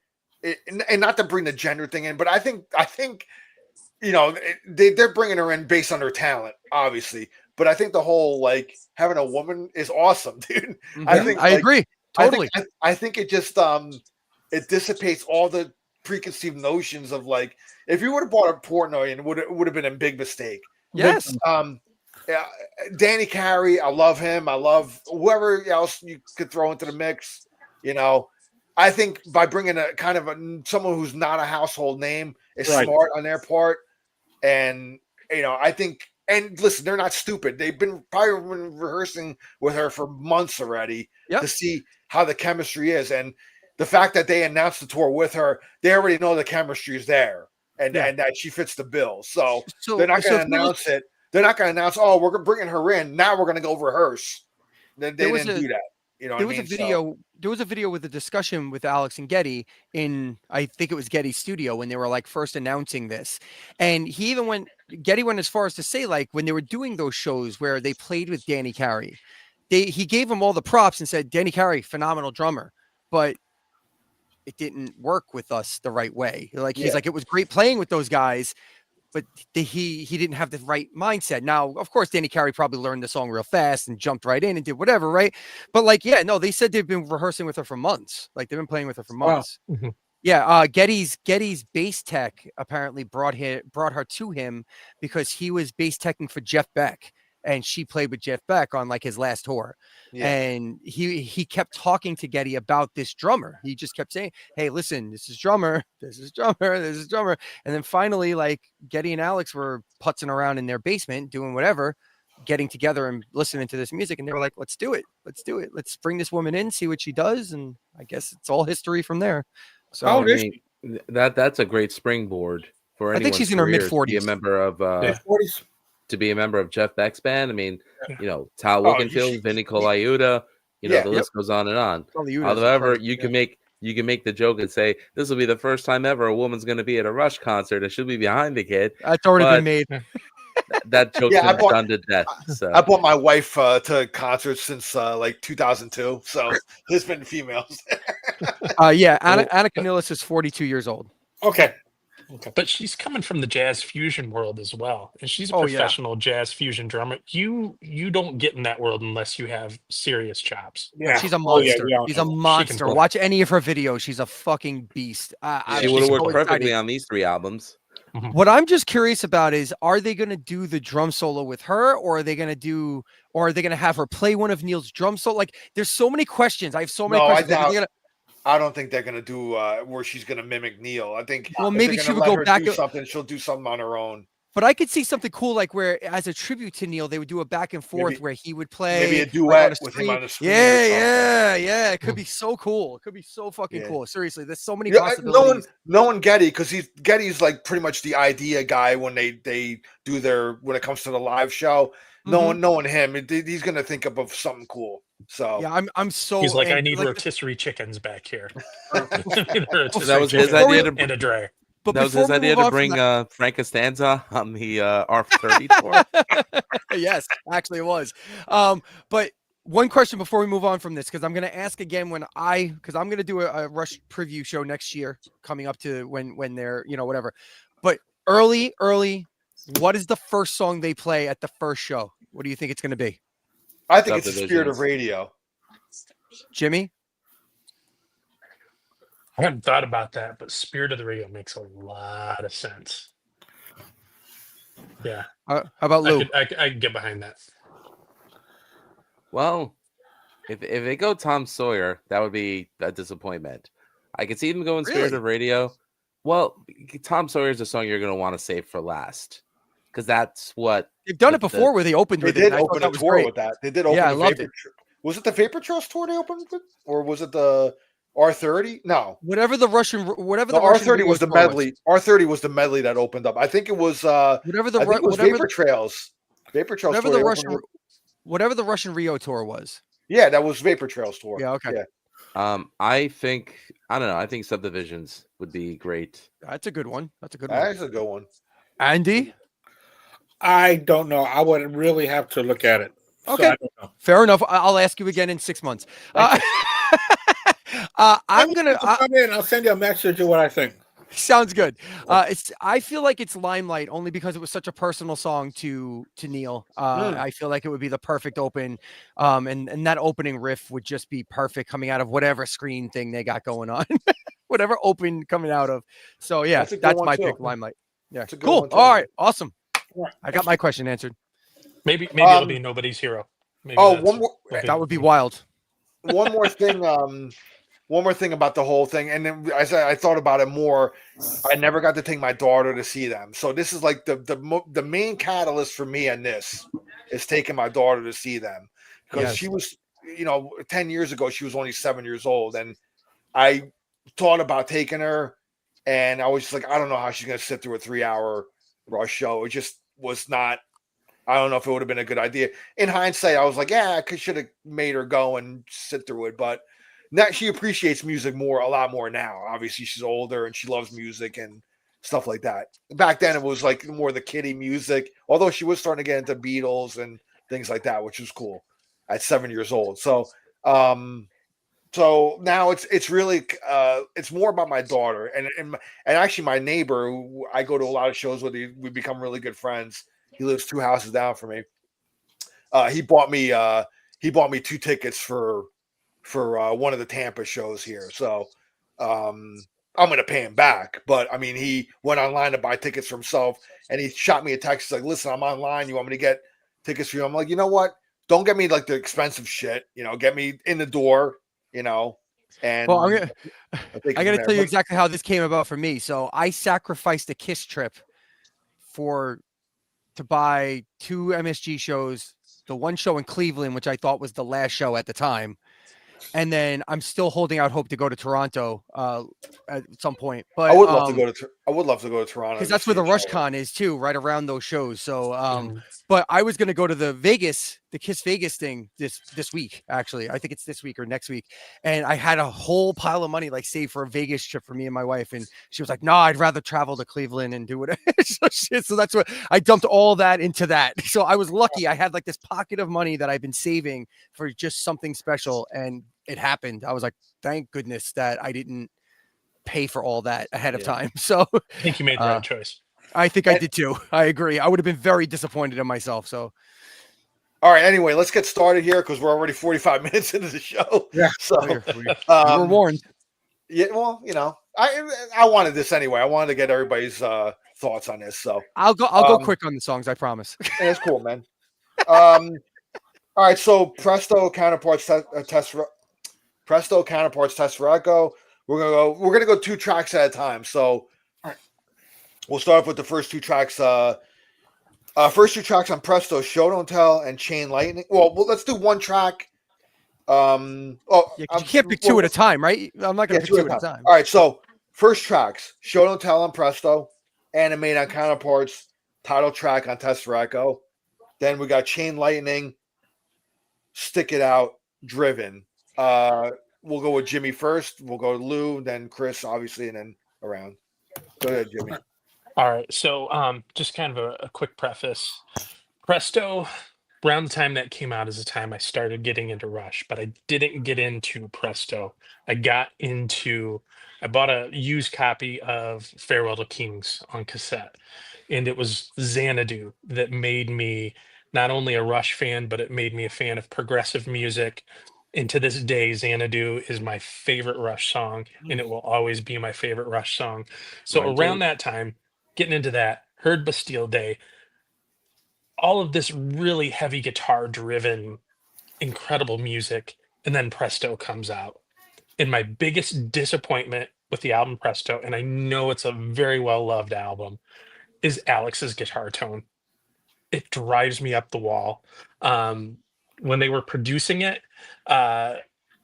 and not to bring the gender thing in, but I think you know, they're bringing her in based on her talent, obviously. But I think the whole like having a woman is awesome, dude. I agree totally. I think it just it dissipates all the preconceived notions of like if you would have bought a Portnoy, it would have been a big mistake. Yes. Yeah, Danny Carey, I love him. I love whoever else you could throw into the mix. You know, I think by bringing a kind of someone who's not a household name is smart on their part. And, you know, I think, and listen, they're not stupid. They've probably been rehearsing with her for months already to see how the chemistry is. And the fact that they announced the tour with her, they already know the chemistry is there and that she fits the bill. So they're not going to announce it. They're not going to announce, oh, we're bringing her in. Now we're going to go rehearse. They didn't do that. You know, there was a video with a discussion with Alex and Getty in, I think it was Getty's studio when they were like first announcing this. And Getty went as far as to say, like, when they were doing those shows where they played with Danny Carey, he gave him all the props and said, Danny Carey, phenomenal drummer, but it didn't work with us the right way. Like, he's like, it was great playing with those guys, but he didn't have the right mindset. Now, of course, Danny Carey probably learned the song real fast and jumped right in and did whatever, right? But like, they said they've been rehearsing with her for months. Like, they've been playing with her for months. Wow. Mm-hmm. Yeah, Getty's bass tech apparently brought her to him because he was bass teching for Jeff Beck, and she played with Jeff Beck on like his last tour. Yeah. And he kept talking to Getty about this drummer. He just kept saying, hey, listen, this is drummer. And then finally, like, Getty and Alex were putzing around in their basement doing whatever, getting together and listening to this music. And they were like, let's do it. Let's bring this woman in, see what she does. And I guess it's all history from there. So that's a great springboard for anyone. I think she's in her mid-40s. To be a member of 40s. To be a member of Jeff Beck's band. I mean, you know, Tal Wickenfield, Vinny Colaiuta, you know, the list goes on and on. However, you can make the joke and say this will be the first time ever a woman's going to be at a Rush concert and she'll be behind the kid. That's already been made. That joke's been done to death. So. I brought my wife to concerts since like 2002, so there's been females. Anna Canillas is 42 years old. Okay. But she's coming from the jazz fusion world as well, and she's a professional jazz fusion drummer. You don't get in that world unless you have serious chops. Yeah, she's a monster. She's a monster. Watch any of her videos. She's a fucking beast. She would have worked perfectly on these 3 albums. Mm-hmm. What I'm just curious about is, are they going to do the drum solo with her, or are they going to have her play one of Neil's drum solo? Like, there's so many questions. I have so many questions. I don't think they're going to do where she's going to mimic Neil. I think maybe she would go back. She'll do something on her own. But I could see something cool, like where, as a tribute to Neil, they would do a back and forth where he would play maybe a duet with him on the screen. Yeah. It could be so cool. It could be so fucking cool. Seriously, there's so many possibilities. Knowing Getty, because Getty's like pretty much the idea guy when they do when it comes to the live show. Mm-hmm. Knowing him, he's gonna think of something cool. So yeah, I'm so. He's like, I need rotisserie chickens back here. That was his idea and a dryer. But that was his idea to bring Frank Costanza on the R30 tour. Yes, actually it was. But one question before we move on from this, because I'm going to ask again because I'm going to do a Rush preview show next year, coming up to when they're, whatever. But early, what is the first song they play at the first show? What do you think it's going to be? I think it's the Spirit of Radio. Jimmy? I haven't thought about that, but Spirit of the Radio makes a lot of sense. Yeah. How about Lou? I could get behind that. Well, if they go Tom Sawyer, that would be a disappointment. I could see them going Spirit of Radio. Well, Tom Sawyer is a song you're going to want to save for last, because that's what they've done it before, where they opened with it. They did open a tour with that. They did open. I loved it. Was it the Vapor Trails tour they opened with, or was it the R30? No. Whatever the R30 was the medley. R30 was the medley that opened up. I think it was Vapor Trails. Vapor Trails. Whatever the Russian Rio tour was. Yeah, that was Vapor Trails tour. Yeah, okay. Yeah. I don't know. I think Subdivisions would be great. That's a good one. That's a good one. Andy? I don't know. I would really have to look at it. Okay. So I don't know. Fair enough. I'll ask you again in 6 months. I'm gonna come in. I'll send you a message of what I think. Sounds good. I feel like it's Limelight only because it was such a personal song to Neil. I feel like it would be the perfect open, and that opening riff would just be perfect coming out of whatever screen thing they got going on, whatever open coming out of. So yeah, That's a good that's one, my too. pick, Limelight. Yeah, That's a good cool. one, too. All right, awesome. Right. I got my question answered. Maybe it'll be Nobody's Hero. Maybe Oh, that's one more. will That would be wild. One more thing. One more thing about the whole thing, and then I thought about it more. I never got to take my daughter to see them, so this is like the main catalyst for me on this is taking my daughter to see them because Yes. she was, 10 years ago she was only 7 years old, and I thought about taking her, and I was just like, I don't know how she's gonna sit through a 3-hour Rush show. It just was not. I don't know if it would have been a good idea. In hindsight, I was like, yeah, I should have made her go and sit through it. But now she appreciates music a lot more now. Obviously, she's older and she loves music and stuff like that. Back then, it was like more the kiddie music, although she was starting to get into Beatles and things like that, which was cool at 7 years old. So now it's really it's more about my daughter and actually my neighbor who I go to a lot of shows with. We become really good friends. He lives 2 houses down from me. He bought me 2 tickets for one of the Tampa shows here. So I'm going to pay him back. But I mean, he went online to buy tickets for himself, and he shot me a text. He's like, "Listen, I'm online. You want me to get tickets for you?" I'm like, you know what? Don't get me like the expensive shit. Get me in the door. And Well, I got to tell you exactly how this came about for me. So I sacrificed a Kiss trip to buy 2 MSG shows, the one show in Cleveland, which I thought was the last show at the time. And then I'm still holding out hope to go to Toronto at some point. But I would love to go to Toronto because that's where the RushCon is too, right around those shows. So, Mhm. but I was going to go to the Kiss Vegas thing this week. Actually, I think it's this week or next week. And I had a whole pile of money like saved for a Vegas trip for me and my wife, and she was like, "No, I'd rather travel to Cleveland and do whatever." So that's what I dumped all that into that. So I was lucky. I had like this pocket of money that I've been saving for just something special, and it happened. I was like, thank goodness that I didn't pay for all that ahead of time. So I think you made the right choice. I think I did too. I agree. I would have been very disappointed in myself. So, all right. Anyway, let's get started here because we're already 45 minutes into the show. Yeah. So we were warned. Yeah. Well, I wanted this anyway. I wanted to get everybody's thoughts on this. So I'll go quick on the songs. I promise. That's cool, man. All right. So Presto Counterparts test. Presto Counterparts test for Echo. We're gonna go 2 tracks at a time. So we'll start off with the first 2 tracks. First 2 tracks on Presto: Show Don't Tell and Chain Lightning. Well, let's do 1 track. You can't pick 2 at a time, right? I'm not gonna pick 2 at a time. All right. So first tracks: Show Don't Tell on Presto, Animate on Counterparts, title track on Test for Echo. Then we got Chain Lightning, Stick It Out, Driven. We'll go with Jimmy first. We'll go to Lou, then Chris, obviously, and then around. Go ahead, Jimmy. All right. So just kind of a quick preface. Presto, around the time that came out is the time I started getting into Rush, but I didn't get into Presto. I bought a used copy of Farewell to Kings on cassette, and it was Xanadu that made me not only a Rush fan, but it made me a fan of progressive music. And to this day, Xanadu is my favorite Rush song, and it will always be my favorite Rush song. So Mine around too. that time, getting into that, heard Bastille Day, all of this really heavy guitar driven, incredible music, and then Presto comes out. And my biggest disappointment with the album Presto, and I know it's a very well loved album, is Alex's guitar tone. It drives me up the wall. When they were producing it, uh,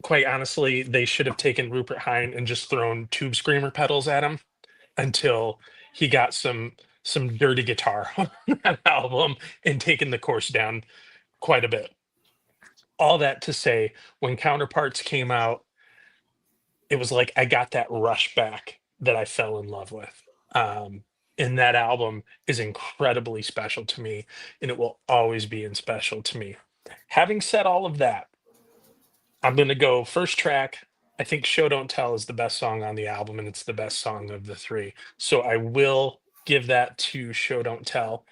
quite honestly, they should have taken Rupert Hine and just thrown tube screamer pedals at him until he got some dirty guitar on that album and taken the course down quite a bit. All that to say, when Counterparts came out, it was like I got that rush back that I fell in love with. Um, and that album is incredibly special to me, and it will always be special to me. Having said all of that, I'm going to go first track, I think Show Don't Tell is the best song on the album, and it's the best song of the three. So I will give that to Show Don't Tell.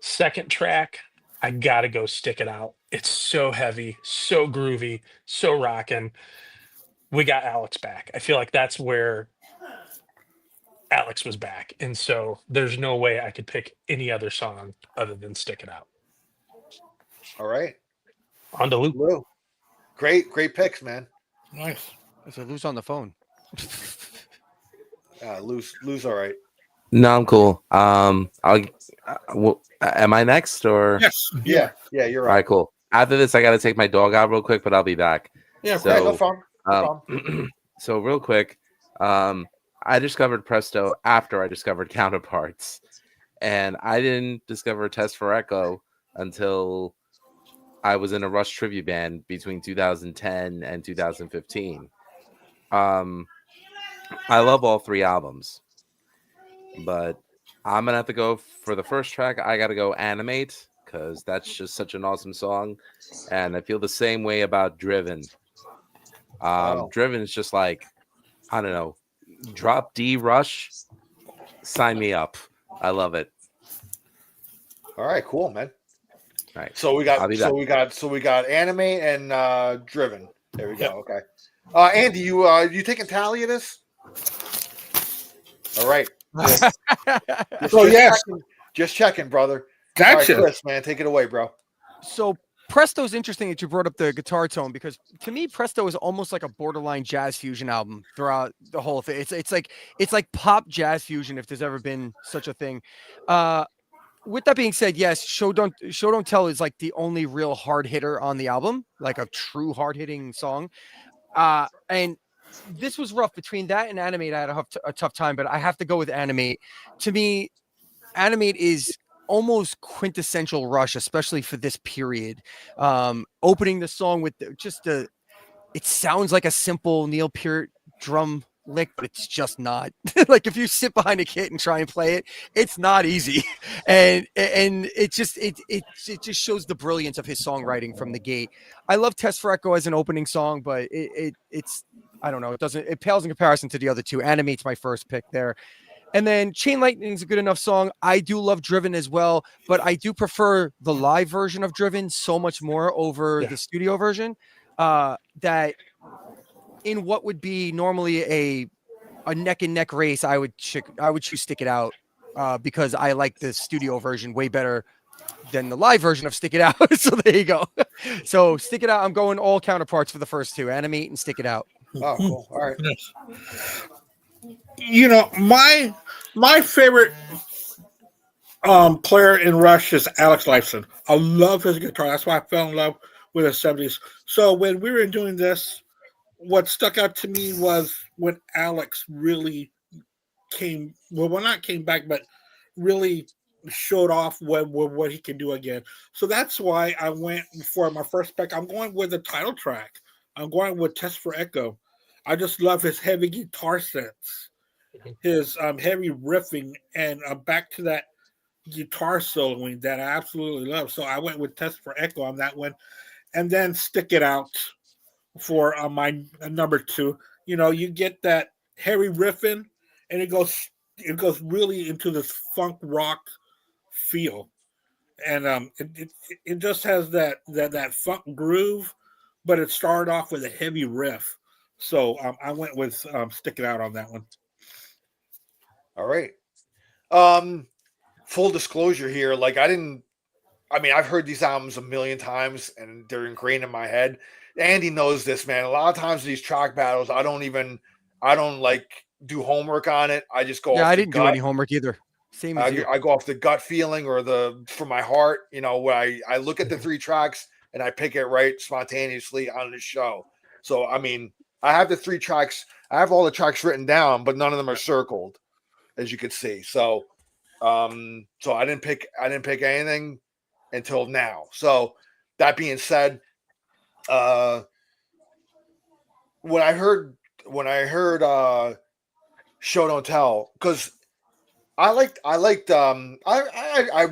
Second track, I gotta go Stick It Out. It's so heavy, so groovy, so rocking. We got Alex back. I feel like that's where Alex was back. And so there's no way I could pick any other song other than Stick It Out. All right. On to Luke. Lou. Great picks, man. Nice. It's a loose on the phone. Lou's all right. No, I'm cool. Am I next or? Yes. Yeah, you're All right. right, cool. After this, I got to take my dog out real quick, but I'll be back. Yeah. So- Yeah, no problem. No problem. So real quick, I discovered Presto after I discovered Counterparts, and I didn't discover Test for Echo until I was in a Rush tribute band between 2010 and 2015. I love all three albums, but I'm gonna have to go for the first track. I gotta go Animate because that's just such an awesome song, and I feel the same way about Driven. Wow. Driven is just like, I don't know, drop D Rush, sign me up. I love it. All right, cool, man. All right. So we I'll be got anime and driven. There we go. Okay. Andy, you taking tally of this? All right. Yes. Just checking, brother. Gotcha. All right, Chris, man, take it away, bro. So Presto's interesting that you brought up the guitar tone because to me Presto is almost like a borderline jazz fusion album throughout the whole thing. It's like pop jazz fusion if there's ever been such a thing. With that being said, yes, Show Don't Tell is like the only real hard hitter on the album, like a true hard hitting song. And this was rough between that and Animate. I had a tough time, but I have to go with Animate. To me, Animate is almost quintessential Rush, especially for this period. Opening the song with it sounds like a simple Neil Peart drum lick, but it's just not. Like if you sit behind a kit and try and play it, it's not easy. And it just shows the brilliance of his songwriting from the gate. I love Test for Echo as an opening song, but it's I don't know, it pales in comparison to the other two. Animate's my first pick there. And then Chain Lightning is a good enough song. I do love Driven as well, but I do prefer the live version of Driven so much more over the studio version. That in what would be normally a neck and neck race, I would choose Stick It Out because I like the studio version way better than the live version of Stick It Out. So there you go. So Stick It Out. I'm going all Counterparts for the first two, Animate and Stick It Out. Oh, cool. All right. You know, my favorite player in Rush is Alex Lifeson. I love his guitar. That's why I fell in love with the 70s. So when we were doing this, what stuck out to me was when Alex really not came back, but really showed off what he can do again. So that's why I went for my first pick. I'm going with the title track. I'm going with Test for Echo. I just love his heavy guitar sets, his heavy riffing, and back to that guitar soloing that I absolutely love. So I went with Test for Echo on that one, and then Stick It Out for my number two. You know, you get that heavy riffing, and it goes really into this funk rock feel, and it just has that funk groove, but it started off with a heavy riff. So I went with Stick It Out on that one. All right. Full disclosure here, like I've heard these albums a million times and they're ingrained in my head. Andy knows this, man. A lot of times these track battles, I don't like do homework on it. I just go off I the didn't gut. do any homework either. Same as you. I go off the gut feeling or from my heart, you know, where I look at the three tracks and I pick it right spontaneously on the show. So, I mean, I have the three tracks. I have all the tracks written down, but none of them are circled, as you can see. So, so I didn't pick anything until now. So that being said, when I heard Show Don't Tell, because I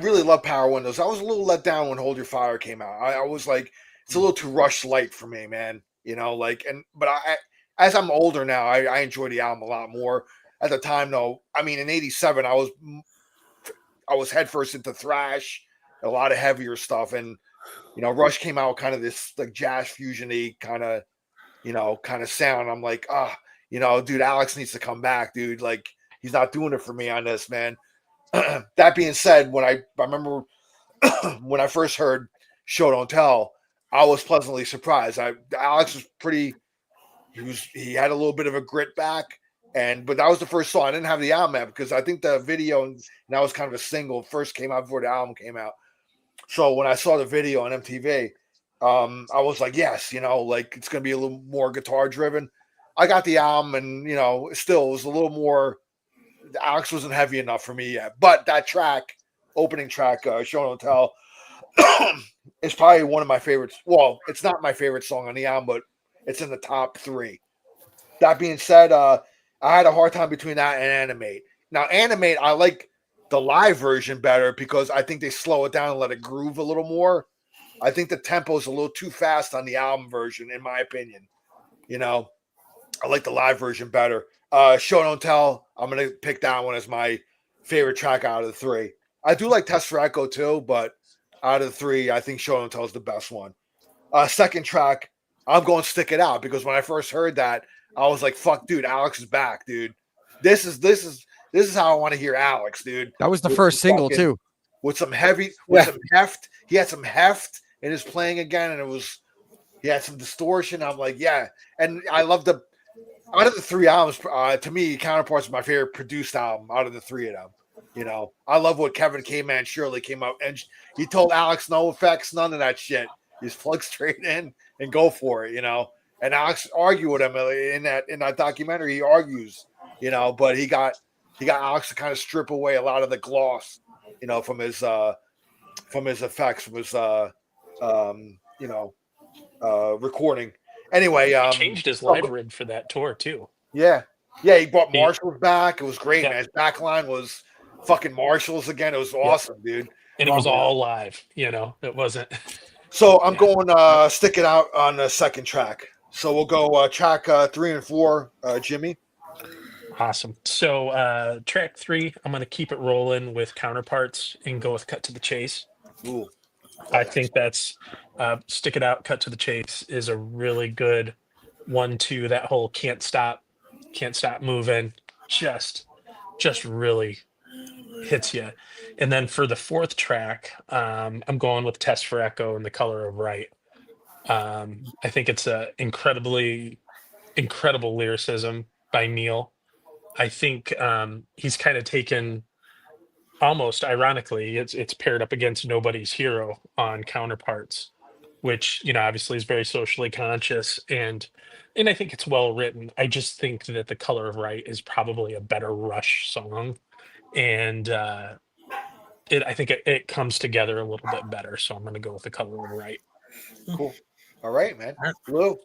really love Power Windows. I was a little let down when Hold Your Fire came out. I was like, it's a little too Rush light for me, man. You know, like, but as I'm older now, I enjoy the album a lot more. At the time, though, I mean, in '87, I was headfirst into thrash, a lot of heavier stuff, and Rush came out kind of this like jazz fusion-y kind of sound. I'm like, dude, Alex needs to come back, dude. Like, he's not doing it for me on this, man. That being said, when I remember when I first heard Show Don't Tell, I was pleasantly surprised. Alex was pretty. He had a little bit of a grit back, but that was the first song. I didn't have the album yet because I think the video and that was kind of a single first came out before the album came out. So when I saw the video on MTV, I was like, yes, like it's gonna be a little more guitar driven. I got the album, and still it was a little more. Alex wasn't heavy enough for me yet, but that track, opening track, Show Don't Tell, is probably one of my favorites. Well, it's not my favorite song on the album, but it's in the top 3. That being said, I had a hard time between that and Animate. Now, Animate, I like the live version better because I think they slow it down and let it groove a little more. I think the tempo is a little too fast on the album version, in my opinion. I like the live version better. Show Don't Tell, I'm going to pick that one as my favorite track out of the 3. I do like Test for Echo too, but out of the 3, I think Show Don't Tell is the best one. Second track, I'm going Stick It Out because when I first heard that, I was like, "Fuck, dude, Alex is back, dude. This is how I want to hear Alex, dude." That was the first single too, with some heft. He had some heft in his playing again, and he had some distortion. I'm like, yeah, and I love out of the 3 albums. To me, Counterparts is my favorite produced album out of the 3 of them. I love what Kevin K-Man Shirley came out and he told Alex no effects, none of that shit. Just plug straight in and go for it, And Alex argued with him in that documentary. He argues, but he got Alex to kind of strip away a lot of the gloss, from his effects, from his recording. Anyway, he changed his live rig for that tour too. Yeah, he brought Marshalls back. It was great, man. His back line was fucking Marshalls again. It was awesome, dude. And it was all live, it wasn't. So I'm going Stick It Out on the second track. So we'll go track 3 and 4, Jimmy. Awesome. So track 3, I'm going to keep it rolling with Counterparts and go with Cut to the Chase. Ooh, I think that's Stick It Out, Cut to the Chase is a really good 1-2. That whole can't stop moving, just really hits you. And then for the 4th track, I'm going with Test for Echo and The Color of Right. I think it's a incredible lyricism by Neil. I think he's kind of taken, almost ironically, it's paired up against Nobody's Hero on Counterparts, which obviously is very socially conscious, and I think it's well written. I just think that The Color of Right is probably a better Rush song, and I think it comes together a little bit better. So I'm going to go with The Color of Right. Cool. All right, man. Blue.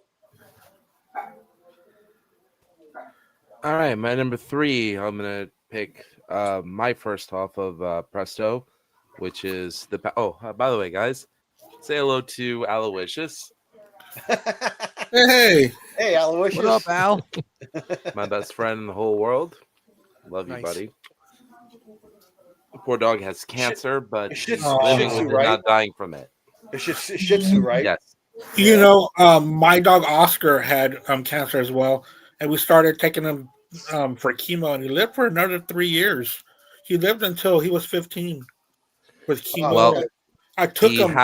All right, my number 3, I'm going to pick my first off of Presto, which is by the way, guys, say hello to Aloysius. Hey, Aloysius. What up, Al? My best friend in the whole world. Love you, buddy. The poor dog has cancer, but he's living with it, not dying from it. It's Shih Tzu, right? Yes. My dog Oscar had cancer as well, and we started taking him for chemo, and he lived for another 3 years. He lived until he was 15 with chemo. Well, I took him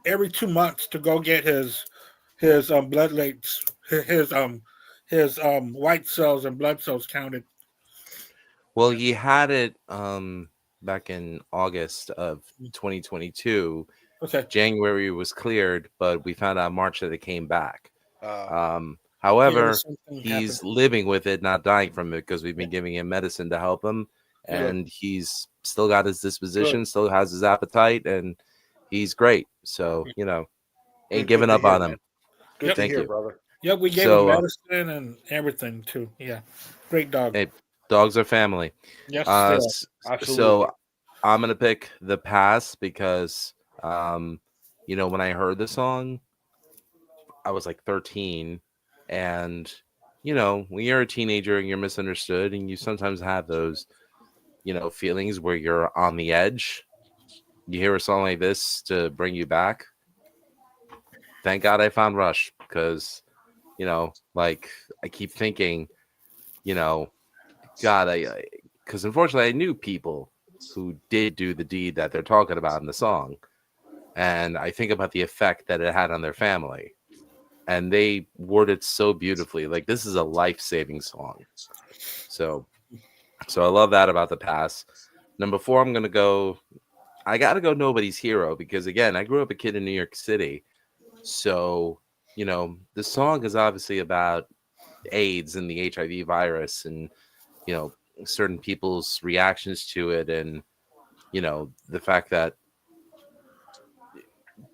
every 2 months to go get his blood rates, his white cells and blood cells counted. Well, he had it back in August of 2022. Okay. January was cleared, but we found out March that it came back. However, he's living with it, not dying from it, because we've been giving him medicine to help him, and he's still got his disposition, still has his appetite, and he's great. So, ain't giving up on him. Good to hear, brother. Yep, we gave him medicine and everything too. Yeah, great dog. Hey, dogs are family. Yes, absolutely. So I'm gonna pick The Pass because, when I heard the song, I was like 13, And you know, when you're a teenager and you're misunderstood, and you sometimes have those, you know, feelings where you're on the edge, you hear a song like this to bring you back. Thank God I found Rush, because, you know, like, I keep thinking, you know, God, because unfortunately I knew people who did do the deed that they're talking about in the song, and I think about the effect that it had on their family, and they worded so beautifully. Like, this is a life-saving song. So I love that about the past. Number 4, I gotta go Nobody's Hero, because again, I grew up a kid in New York City. So, you know, the song is obviously about AIDS and the HIV virus, and, you know, certain people's reactions to it, and, you know, the fact that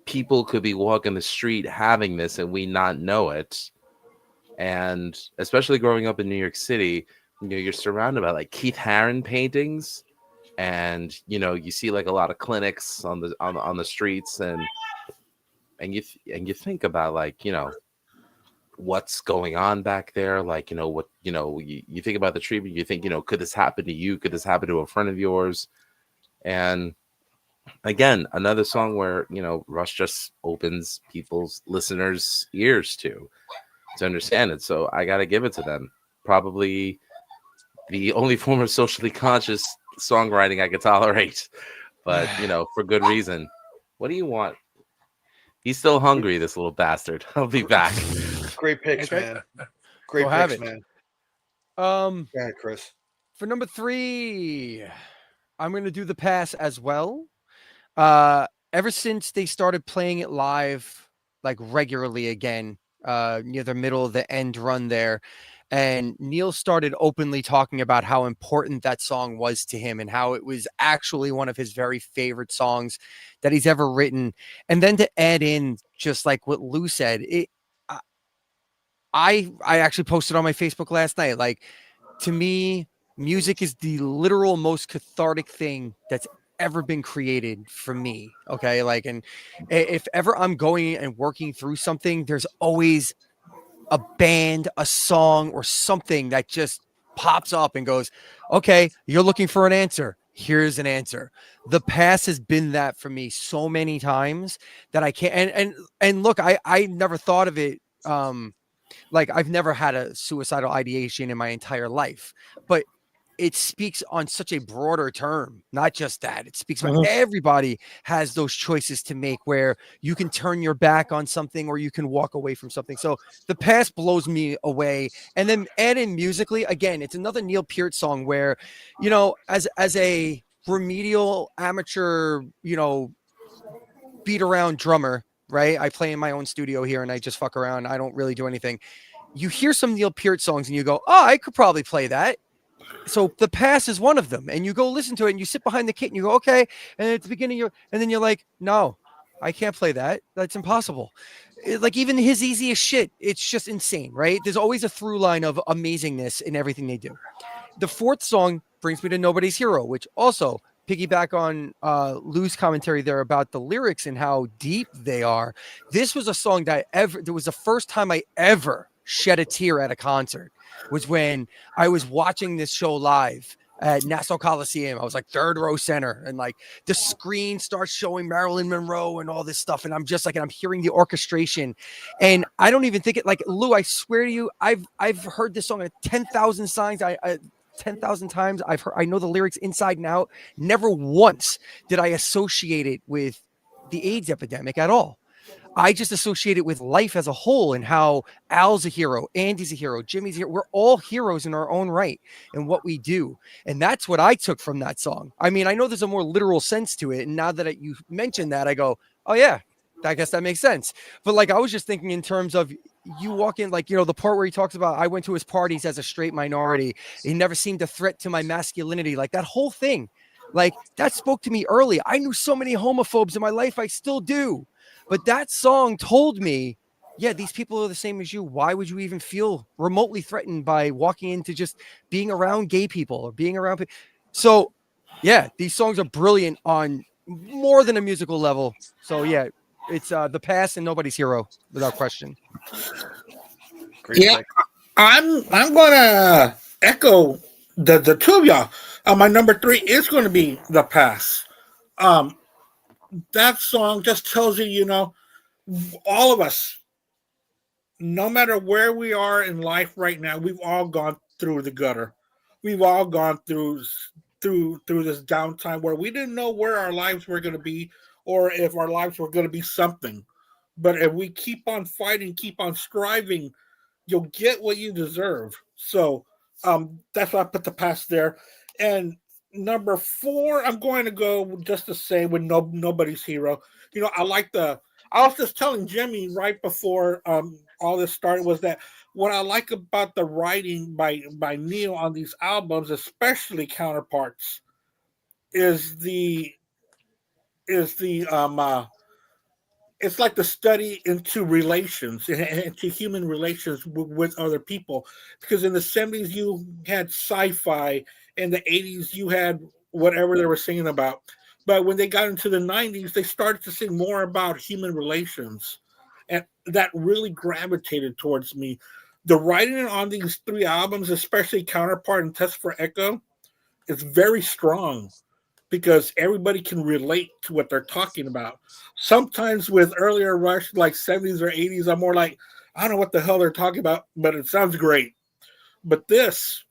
people could be walking the street having this and we not know it. And especially growing up in New York City, you know, you're surrounded by like Keith Haring paintings, and, you know, you see like a lot of clinics on the streets, and you think about, like, you know, what's going on back there. Like, you know, what, you know, you think about the treatment, you think, you know, could this happen to you? Could this happen to a friend of yours? And again, another song where, you know, Rush just opens people's listeners' ears to understand it. So I got to give it to them. Probably the only form of socially conscious songwriting I could tolerate, but, you know, for good reason. What do you want? He's still hungry, this little bastard. I'll be back. Great picks, Okay. man. Great Go have picks, it. man. Go ahead, Chris. For number 3, I'm going to do the pass as well. Ever since they started playing it live, like regularly again, near the middle of the end run there, and Neil started openly talking about how important that song was to him and how it was actually one of his very favorite songs that he's ever written. And then to add in just like what Lou said, I actually posted on my Facebook last night, like, to me, music is the literal most cathartic thing that's ever been created for me. Okay. Like, and if ever I'm going and working through something, there's always a band, a song, or something that just pops up and goes, okay, you're looking for an answer. Here's an answer. The past has been that for me so many times that I can't. And look, I never thought of it. Like, I've never had a suicidal ideation in my entire life, but it speaks on such a broader term. Not just that, it speaks about everybody has those choices to make where you can turn your back on something or you can walk away from something. So the past blows me away. And then add in musically, again, it's another Neil Peart song where, you know, as a remedial amateur, you know, beat around drummer, right? I play in my own studio here and I just fuck around. I don't really do anything. You hear some Neil Peart songs and you go, oh, I could probably play that. So the pass is one of them, and you go listen to it and you sit behind the kit and you go, okay. And at the beginning, and then you're like, no, I can't play that. That's impossible. Like, even his easiest shit, it's just insane, right? There's always a through line of amazingness in everything they do. The 4th song brings me to Nobody's Hero, which also piggyback on Lou's commentary there about the lyrics and how deep they are. This was a song that there was the first time I ever shed a tear at a concert, was when I was watching this show live at Nassau Coliseum. I was like 3rd row center, and like the screen starts showing Marilyn Monroe and all this stuff. And I'm just like, and I'm hearing the orchestration, and I don't even think it, like, Lou, I swear to you, I've heard this song 10,000 signs. 10,000 times. I know the lyrics inside and out. Never once did I associate it with the AIDS epidemic at all. I just associate it with life as a whole and how Al's a hero, Andy's a hero, Jimmy's a hero. We're all heroes in our own right and what we do. And that's what I took from that song. I mean, I know there's a more literal sense to it. And now that you mentioned that, I go, oh yeah, I guess that makes sense. But like, I was just thinking in terms of, you walk in, like, you know, the part where he talks about, I went to his parties as a straight minority. He never seemed a threat to my masculinity. Like, that whole thing, like, that spoke to me early. I knew so many homophobes in my life. I still do. But that song told me, yeah, these people are the same as you. Why would you even feel remotely threatened by walking into just being around gay people or being around people? So yeah, these songs are brilliant on more than a musical level. So yeah, it's the past and Nobody's Hero without question. Great Yeah, pick. I'm gonna echo the two of y'all. My number 3 is going to be The Pass. Um, that song just tells you, all of us, no matter where we are in life right now, we've all gone through the gutter. We've all gone through this downtime where we didn't know where our lives were going to be or if our lives were going to be something. But if we keep on fighting, keep on striving, you'll get what you deserve. So that's why I put The Past there. And number 4, I'm going to go just the same with Nobody's Hero. I like the. I was just telling Jimmy right before all this started was that what I like about the writing by Neil on these albums, especially Counterparts, is the it's like the study into relations, into human relations with other people. Because in the 70s, you had sci-fi. In the 80s, you had whatever they were singing about. But when they got into the 90s, they started to sing more about human relations. And that really gravitated towards me. The writing on these 3 albums, especially Counterpart and Test for Echo, is very strong because everybody can relate to what they're talking about. Sometimes with earlier Rush, like 70s or 80s, I'm more like, I don't know what the hell they're talking about, but it sounds great. But this,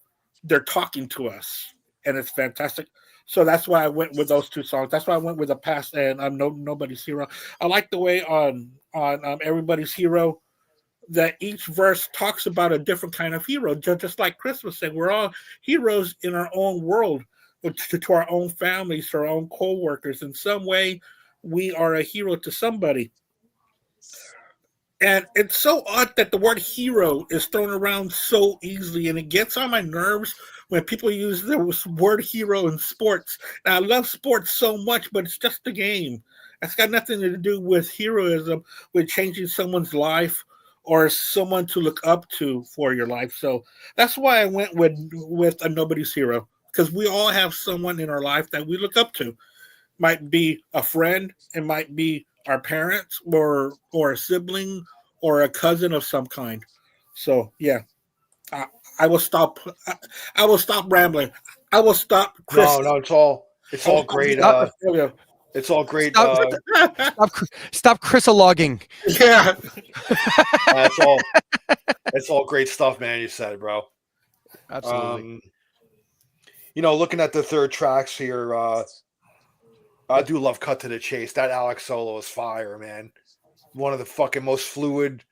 they're talking to us, and it's fantastic. So that's why I went with those 2 songs. That's why I went with The Past and Nobody's Hero. I like the way on Everybody's Hero that each verse talks about a different kind of hero, just like Chris was saying. We're all heroes in our own world, to our own families, to our own co-workers. In some way, we are a hero to somebody. And it's so odd that the word hero is thrown around so easily, and it gets on my nerves when people use the word hero in sports. Now, I love sports so much, but it's just a game. It's got nothing to do with heroism, with changing someone's life or someone to look up to for your life. So that's why I went with a Nobody's Hero, because we all have someone in our life that we look up to. Might be a friend, it might be our parents or a sibling or a cousin of some kind. So yeah, I, I will stop. I will stop rambling. I will stop, Chris. No, it's all I will great. stop Australia. It's all great. Stop, stop Chrisologging. Yeah, It's all great stuff, man. You said, bro. Absolutely. Looking at the third tracks here, I do love Cut to the Chase. That Alex solo is fire, man. One of the fucking most fluid,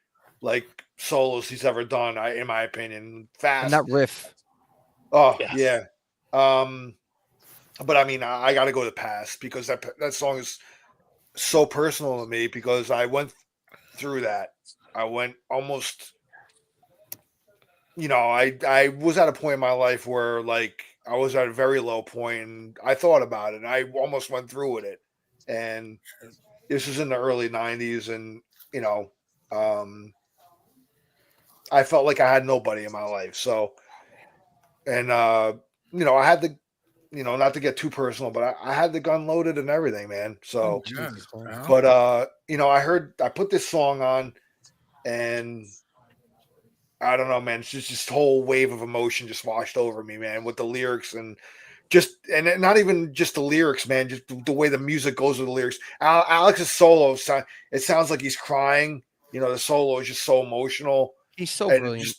like, solos he's ever done, in my opinion. Fast. And that riff. Oh, Yes. yeah. But I mean, I got to go to Past because that song is so personal to me because I went through that. I went almost, I was at a point in my life where, like, I was at a very low point and I thought about it and I almost went through with it. And this was in the early 90s and, I felt like I had nobody in my life. So, and, I had the, not to get too personal, but I had the gun loaded and everything, man. So, but, I put this song on and I don't know, man. It's just this whole wave of emotion just washed over me, man, with the lyrics and not even just the lyrics, man, just the way the music goes with the lyrics. Alex's solo, it sounds like he's crying. The solo is just so emotional. He's so brilliant.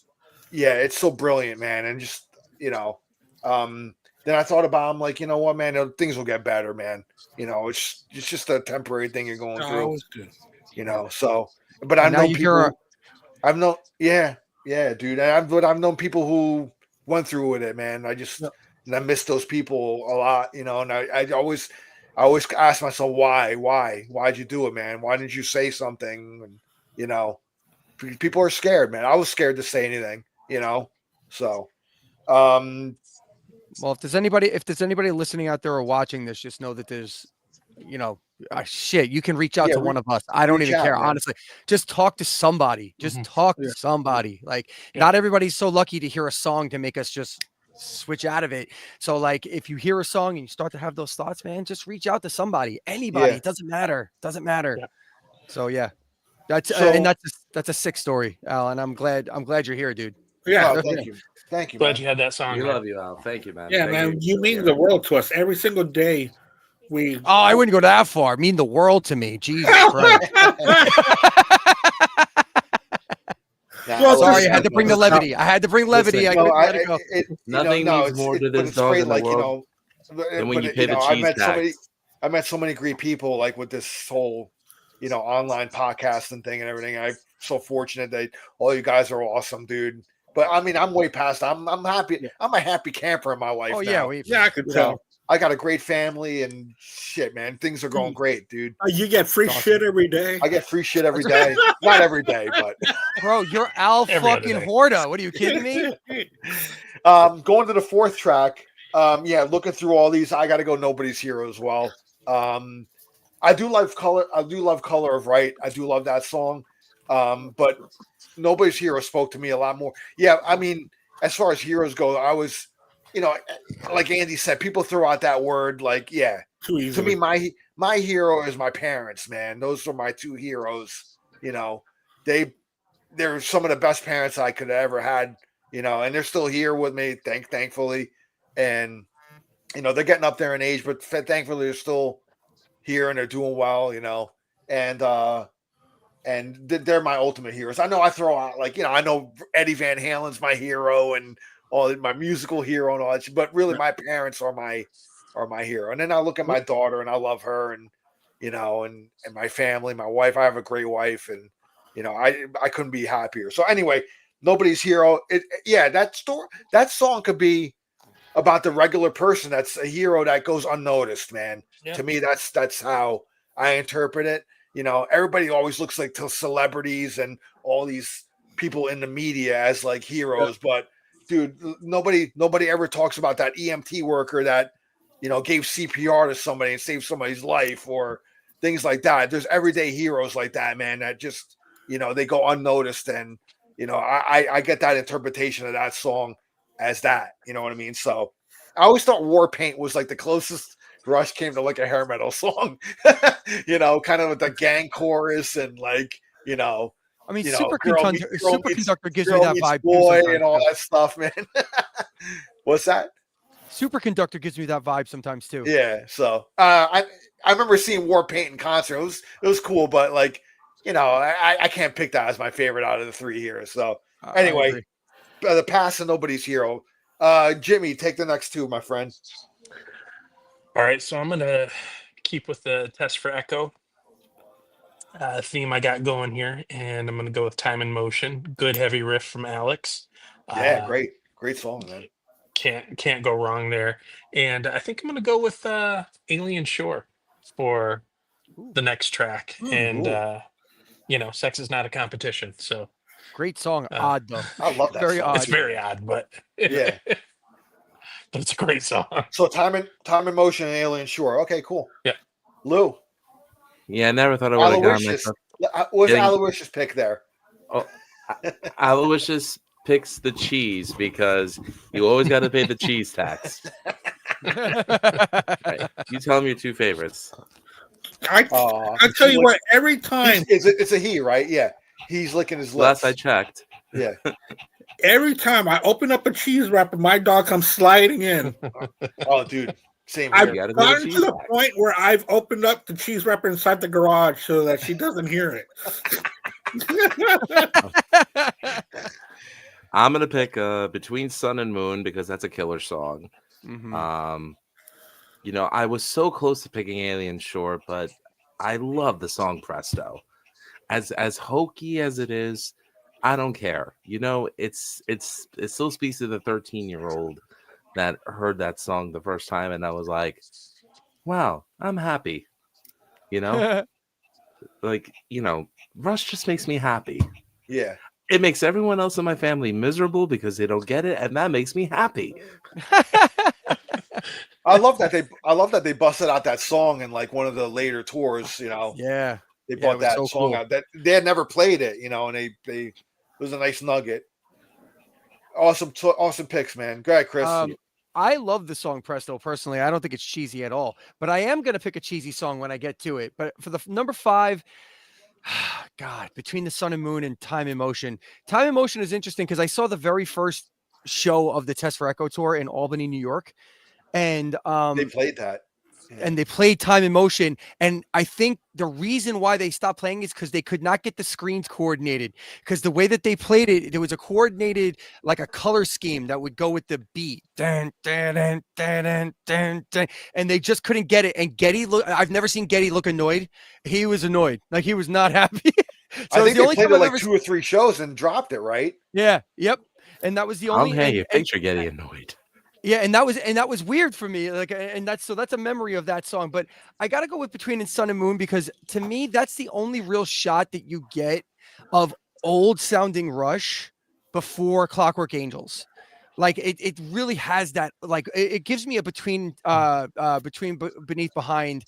It's so brilliant, man. And just, then I thought about him like, you know what, man, things will get better, man. It's just a temporary thing you're going through. So, but I've known people. I've known, yeah, dude. I've known people who went through with it, man. And I miss those people a lot, and I always ask myself, why'd you do it, man? Why didn't you say something? And, people are scared, man. I was scared to say anything, so, well, if there's anybody listening out there or watching this, just know that there's, shit, you can reach out to one of us. I don't even care, man. Honestly. Just talk to somebody. Just talk to somebody. Like, not everybody's so lucky to hear a song to make us just switch out of it. So, like, if you hear a song and you start to have those thoughts, man, just reach out to somebody. Anybody. It doesn't matter. Yeah. So, yeah. That's So- and that's a sick story, Al, and I'm glad you're here, dude. Yeah, Oh, thank you, Glad man. you had that song. We man. love you, Al. Thank you, man. yeah, Thank man. You mean Yeah. the world to us every single day. We. Oh, I wouldn't go that far. Mean the world to me. Jesus Christ. Nah, Well, Sorry, I listen, had to bring the levity. I had to bring levity. Listen, I No, let it go. Nothing means more to but this it's dog great. in the Like world than when you pay the I cheese met tax. I met so many great people like with this whole, online podcast and thing and everything. I'm so fortunate that all you guys are awesome, dude. But I mean, I'm way past. I'm happy. Yeah. I'm a happy camper in my life Oh now. yeah, Yeah, I could You tell. know, I got a great family and shit, man. Things are going great, dude. You get free Awesome. shit every day. I get free shit every day. Not every day, but bro, you're Al Every other fucking day. Horta. What are you kidding me? going to the fourth track. Yeah, looking through all these, I got to go Nobody's Hero as well. I do love color. I do love Color of Right. I do love that song. But Nobody's Hero spoke to me a lot more. Yeah, I mean, as far as heroes go, I was, like Andy said, people throw out that word like, yeah. Too To easily. me, my hero is my parents, man. Those are my two heroes. They're some of the best parents I could have ever had. And they're still here with me, thankfully. And they're getting up there in age, but thankfully they're still here and they're doing well. And they're my ultimate heroes. I know I throw out I know Eddie Van Halen's my hero and all my musical hero and all that, but really my parents are my hero. And then I look at my daughter and I love her and and my family, my wife. I have a great wife and I couldn't be happier. So anyway, Nobody's Hero. That song could be about the regular person that's a hero that goes unnoticed, man. Yeah. To me, that's how I interpret it. Everybody always looks like to celebrities and all these people in the media as like heroes, but dude, nobody ever talks about that EMT worker that gave CPR to somebody and saved somebody's life or things like that. There's everyday heroes like that, man, that just they go unnoticed. And I get that interpretation of that song as that, you know what I mean? So I always thought War Paint was like the closest Rush came to like a hair metal song, kind of with the gang chorus and like, I mean, Superconductor gives me that vibe too boy sometimes, and all too. that stuff, man. What's that? Superconductor gives me that vibe sometimes too. Yeah. So I remember seeing War Paint in concert. It was cool, but like, I can't pick that as my favorite out of the three here. So anyway, the past and Nobody's Hero. Jimmy, take the next two, my friend. All right, so I'm gonna keep with the Test for Echo theme I got going here, and I'm gonna go with Time and Motion. Good heavy riff from Alex. Yeah, great song, man. Can't go wrong there. And I think I'm gonna go with Alien Shore for the next track. And sex is not a competition. So Great song. Odd though. I love that Very song. odd. it's very odd, but Yeah. but it's a great song. So Time and Motion and Alien Shore. Okay, cool. Yeah. Lou. Yeah, I never thought I would have gotten myself. What's getting- Aloysius' pick there? Oh, Aloysius picks the cheese because you always got to pay the cheese tax. Right. You tell him your two favorites. I tell you what, every time, It's a he, right? Yeah. He's licking his lips. Last I checked. Yeah. every time I open up a cheese wrapper, my dog comes sliding in. Oh, dude. Same I've here. gotta do the gotten to cheese the wrapper. point where I've opened up the cheese wrapper inside the garage so that she doesn't hear it. I'm gonna pick Between Sun and Moon because that's a killer song. Mhm. I was so close to picking Alien Shore, but I love the song Presto. As hokey as it is, I don't care. It still speaks to the 13-year-old that heard that song the first time, and I was like, wow, I'm happy. Rush just makes me happy. Yeah. It makes everyone else in my family miserable because they don't get it, and that makes me happy. I love that they busted out that song in like one of the later tours, Yeah. They Yeah, brought it was that so song cool. out. That they had never played it, and it was a nice nugget. Awesome picks, man. Go ahead, Chris. I love the song Presto personally. I don't think it's cheesy at all, but I am going to pick a cheesy song when I get to it. But for the number 5, God, Between the Sun and Moon and Time and Motion. Time and Motion is interesting because I saw the very first show of the Test for Echo tour in Albany, New York, and They played that. and they played Time and Motion. And I think the reason why they stopped playing is because they could not get the screens coordinated. Because the way that they played it, there was a coordinated, like a color scheme that would go with the beat. Dun, dun, dun, dun, dun, dun, dun, and they just couldn't get it. And Getty, I've never seen Getty look annoyed. He was annoyed. Like he was not happy. I think they played it like 2 or 3 shows and dropped it, right? Yeah. Yep. And that was the only. Hey, you think you're getting annoyed. Yeah, and that was weird for me. Like, and that's a memory of that song. But I gotta go with Between the Sun and Moon because to me, that's the only real shot that you get of old sounding Rush before Clockwork Angels. Like it really has that. Like it gives me a beneath behind.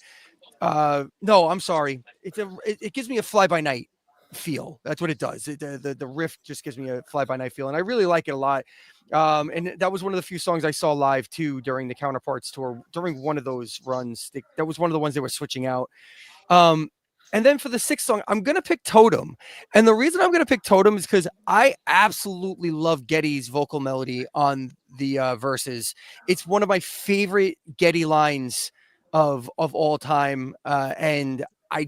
No, I'm sorry. It gives me a Fly By Night feel. That's what it does. The riff just gives me a Fly By Night feel, and I really like it a lot. And that was one of the few songs I saw live too during the Counterparts tour. During one of those runs, that was one of the ones they were switching out. And then for the 6th song, I'm gonna pick Totem, and the reason I'm gonna pick Totem is because I absolutely love Getty's vocal melody on the verses. It's one of my favorite Getty lines of all time, and I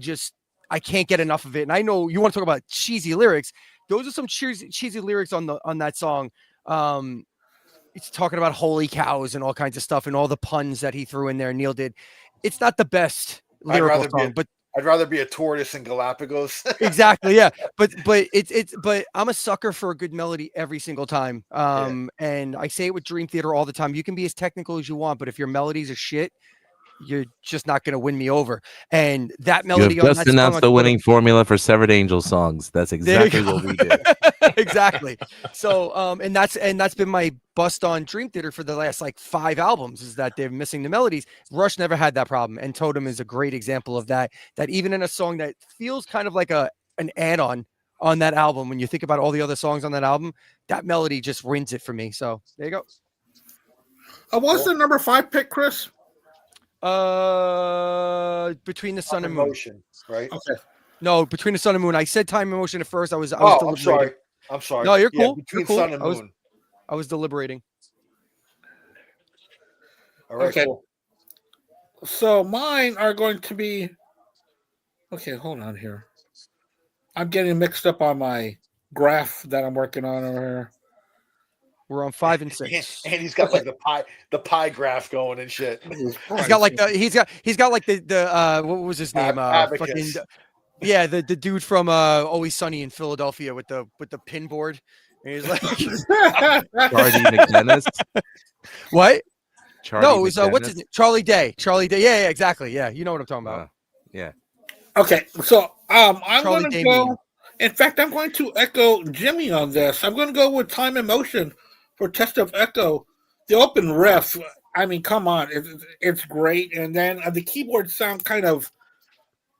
can't get enough of it. And I know you want to talk about cheesy lyrics. Those are some cheesy lyrics on that song. It's talking about holy cows and all kinds of stuff and all the puns that he threw in there. Neil did. It's not the best lyrical song, but I'd rather be a tortoise in Galapagos. exactly, yeah. But I'm a sucker for a good melody every single time. And I say it with Dream Theater all the time. You can be as technical as you want, but if your melodies are shit, you're just not going to win me over. And that melody you have just announced the winning formula for Severed Angel songs. That's exactly what we did. Exactly. So and that's been my bust on Dream Theater for the last like 5 albums, is that they're missing the melodies. Rush never had that problem, and Totem is a great example of that. That even in a song that feels kind of like an add-on on that album, when you think about all the other songs on that album, that melody just wins it for me. So there you go. What's the number 5 pick, Chris? Between the Sun and Moon. Motion, right? Okay. No, Between the Sun and Moon. I said Time and Motion at first. I was deliberating. I'm sorry. No, you're cool. Between you're cool. Sun and Moon. I was deliberating. All right, okay. Cool. So mine are going to be. Okay, hold on here. I'm getting mixed up on my graph that I'm working on over here. We're on 5 and 6, and he's got like the pie graph going and shit. He's got like the what was his name? Abacus. The dude from Always Sunny in Philadelphia with the pin board. And he's like Charlie McDennis. What? Charlie it was what's his name? Charlie Day. Yeah, exactly. Yeah, you know what I'm talking about. Yeah. Okay, so I'm Charlie going to Day go. meme. In fact, I'm going to echo Jimmy on this. I'm going to go with Time and Motion for Test of Echo. The open riff, I mean, come on, it's great. And then the keyboard sound kind of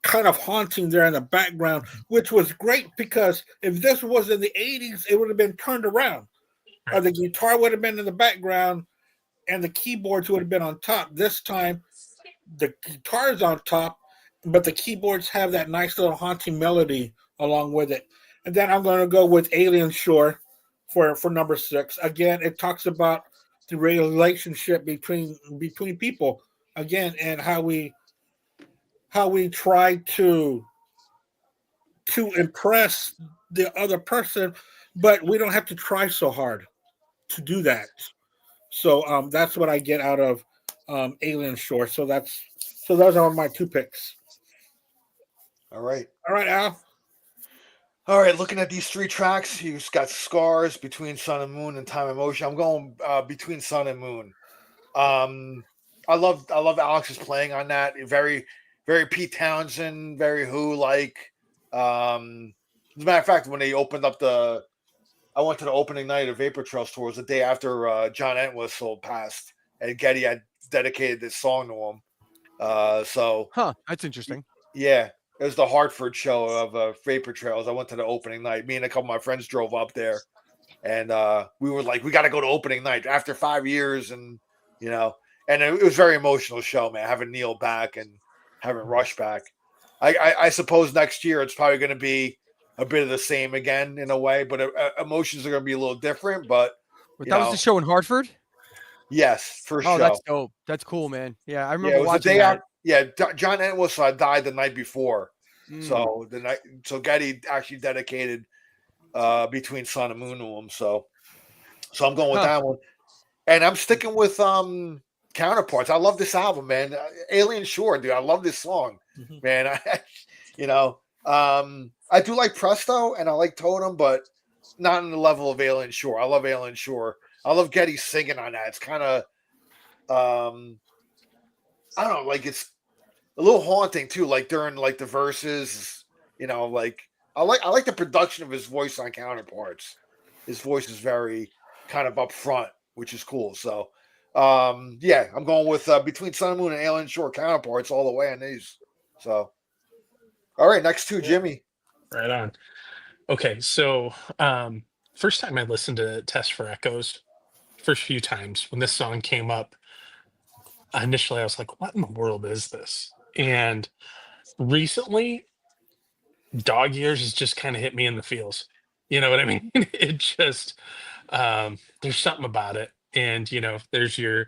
haunting there in the background, which was great because if this was in the 80s, it would have been turned around. The guitar would have been in the background and the keyboards would have been on top. This time, the guitar's on top, but the keyboards have that nice little haunting melody along with it. And then I'm going to go with Alien Shore for number 6. Again, it talks about the relationship between people again, and how we try to impress the other person, but we don't have to try so hard to do that. So that's what I get out of Alien Shore. So those are my 2 picks. All right, Al. All right, looking at these 3 tracks, he's got Scars, Between Sun and Moon, and Time and Motion. I'm going Between Sun and Moon. I love Alex's playing on that. Very, very Pete Townsend, very Who-like. As a matter of fact, when they opened up I went to the opening night of Vapor Trails tour. It was the day after John Entwistle passed, and Getty had dedicated this song to him. That's interesting. Yeah. It was the Hartford show of Vapor Trails. I went to the opening night. Me and a couple of my friends drove up there, and we were like, we got to go to opening night after 5 years, and and it was a very emotional show, man. Having Neil back and having Rush back. I suppose next year it's probably going to be a bit of the same again in a way, but emotions are going to be a little different. But That was the show in Hartford. Yes, first show. that's dope. That's cool, man. Yeah, I remember yeah, it was watching the day that. after. Yeah, John Entwistle died the night before, so Getty actually dedicated Between Sun and Moon to him. So I'm going with that one, and I'm sticking with Counterparts. I love this album, man. Alien Shore, dude. I love this song, man. I do like Presto and I like Totem, but not in the level of Alien Shore. I love Alien Shore. I love Getty singing on that. It's kind of I don't know, like it's a little haunting too, like during like the verses, like I like the production of his voice on Counterparts. His voice is very kind of upfront, which is cool. So yeah, I'm going with Between Sun and Moon and Alien Shore, Counterparts all the way on these. So all right, next two, Jimmy. Right on. Okay, so first time I listened to Test for Echoes, first few times when this song came up, initially I was like, what in the world is this? And recently, Dog Years has just kind of hit me in the feels. You know what I mean? It just there's something about it. And there's your,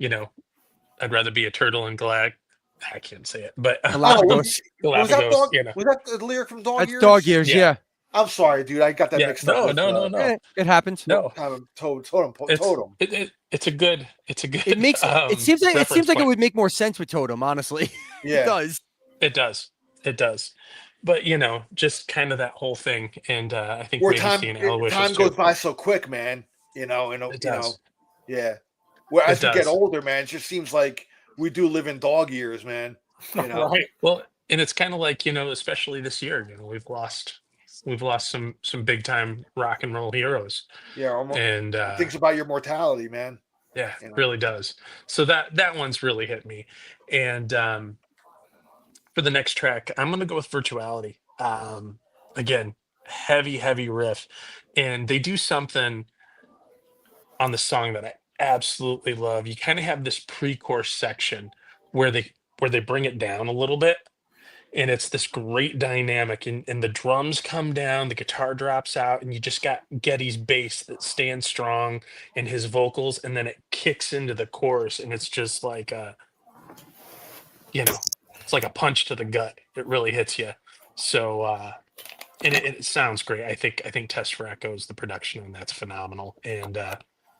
I'd rather be a turtle and glad I can't say it, but Galapagos. Was that Galapagos, was that the lyric from Dog That's Years? Dog Years, yeah. I'm sorry, dude. I got that mixed up. No. It happens. No. Totem. It's a good. It makes it seems like it would make more sense with Totem, honestly. Yeah. It does. But just kind of that whole thing, and I think Where maybe seeing time goes by so quick, man. It does. Yeah. Well, as we get older, man, it just seems like we do live in dog years, man. Right. Well, and it's kind of like especially this year, we've lost some big time rock and roll heroes. Yeah, almost. And thinks about your mortality, man. Yeah, it really does. So that one's really hit me. And for the next track, I'm gonna go with Virtuality. Again, heavy riff, and they do something on the song that I absolutely love. You kind of have this pre-chorus section where they bring it down a little bit, and it's this great dynamic, and the drums come down, the guitar drops out, and you just got Getty's bass that stands strong and his vocals, and then it kicks into the chorus, and it's just like it's like a punch to the gut. It really hits you. So and it sounds great. I think Test for Echoes, the production on that's phenomenal. And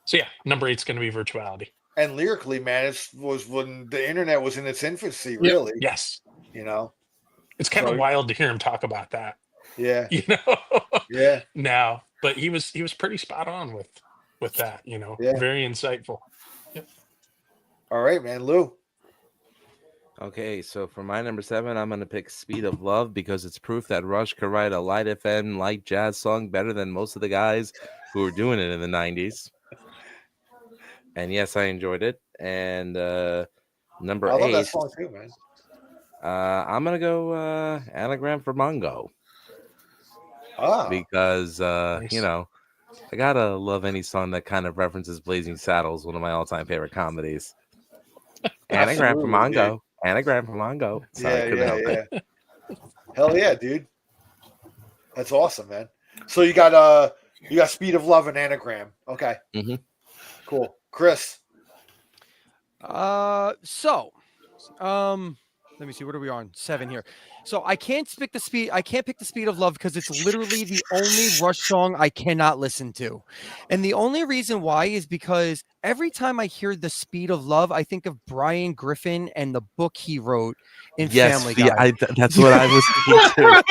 so yeah, number 8's going to be Virtuality. And lyrically, man, it was when the internet was in its infancy, really. Yes. It's kind So- of wild to hear him talk about that. Yeah. Yeah. Now, but he was pretty spot on with that. Yeah. Very insightful. All right, man, Lou. Okay, so for my number 7, I'm going to pick Speed of Love because it's proof that Rush could write a light FM, light jazz song better than most of the guys who were doing it in the 90s. And yes, I enjoyed it. And number 8. I love that song too, man. I'm going to go Anagram for Mongo. Because, Nice. I got to love any song that kind of references Blazing Saddles, one of my all-time favorite comedies. Anagram for Mongo. Dude. Anagram for Mongo. Sorry, yeah. Hell yeah, dude. That's awesome, man. So you got Speed of Love and Anagram. Okay. Mm-hmm. Cool. Chris. Let me see. What are we on? 7 here. So I can't pick the speed. I can't pick the Speed of Love because it's literally the only Rush song I cannot listen to. And the only reason why is because every time I hear the Speed of Love, I think of Brian Griffin and the book he wrote in Family Guy. Yeah, that's what I was thinking too.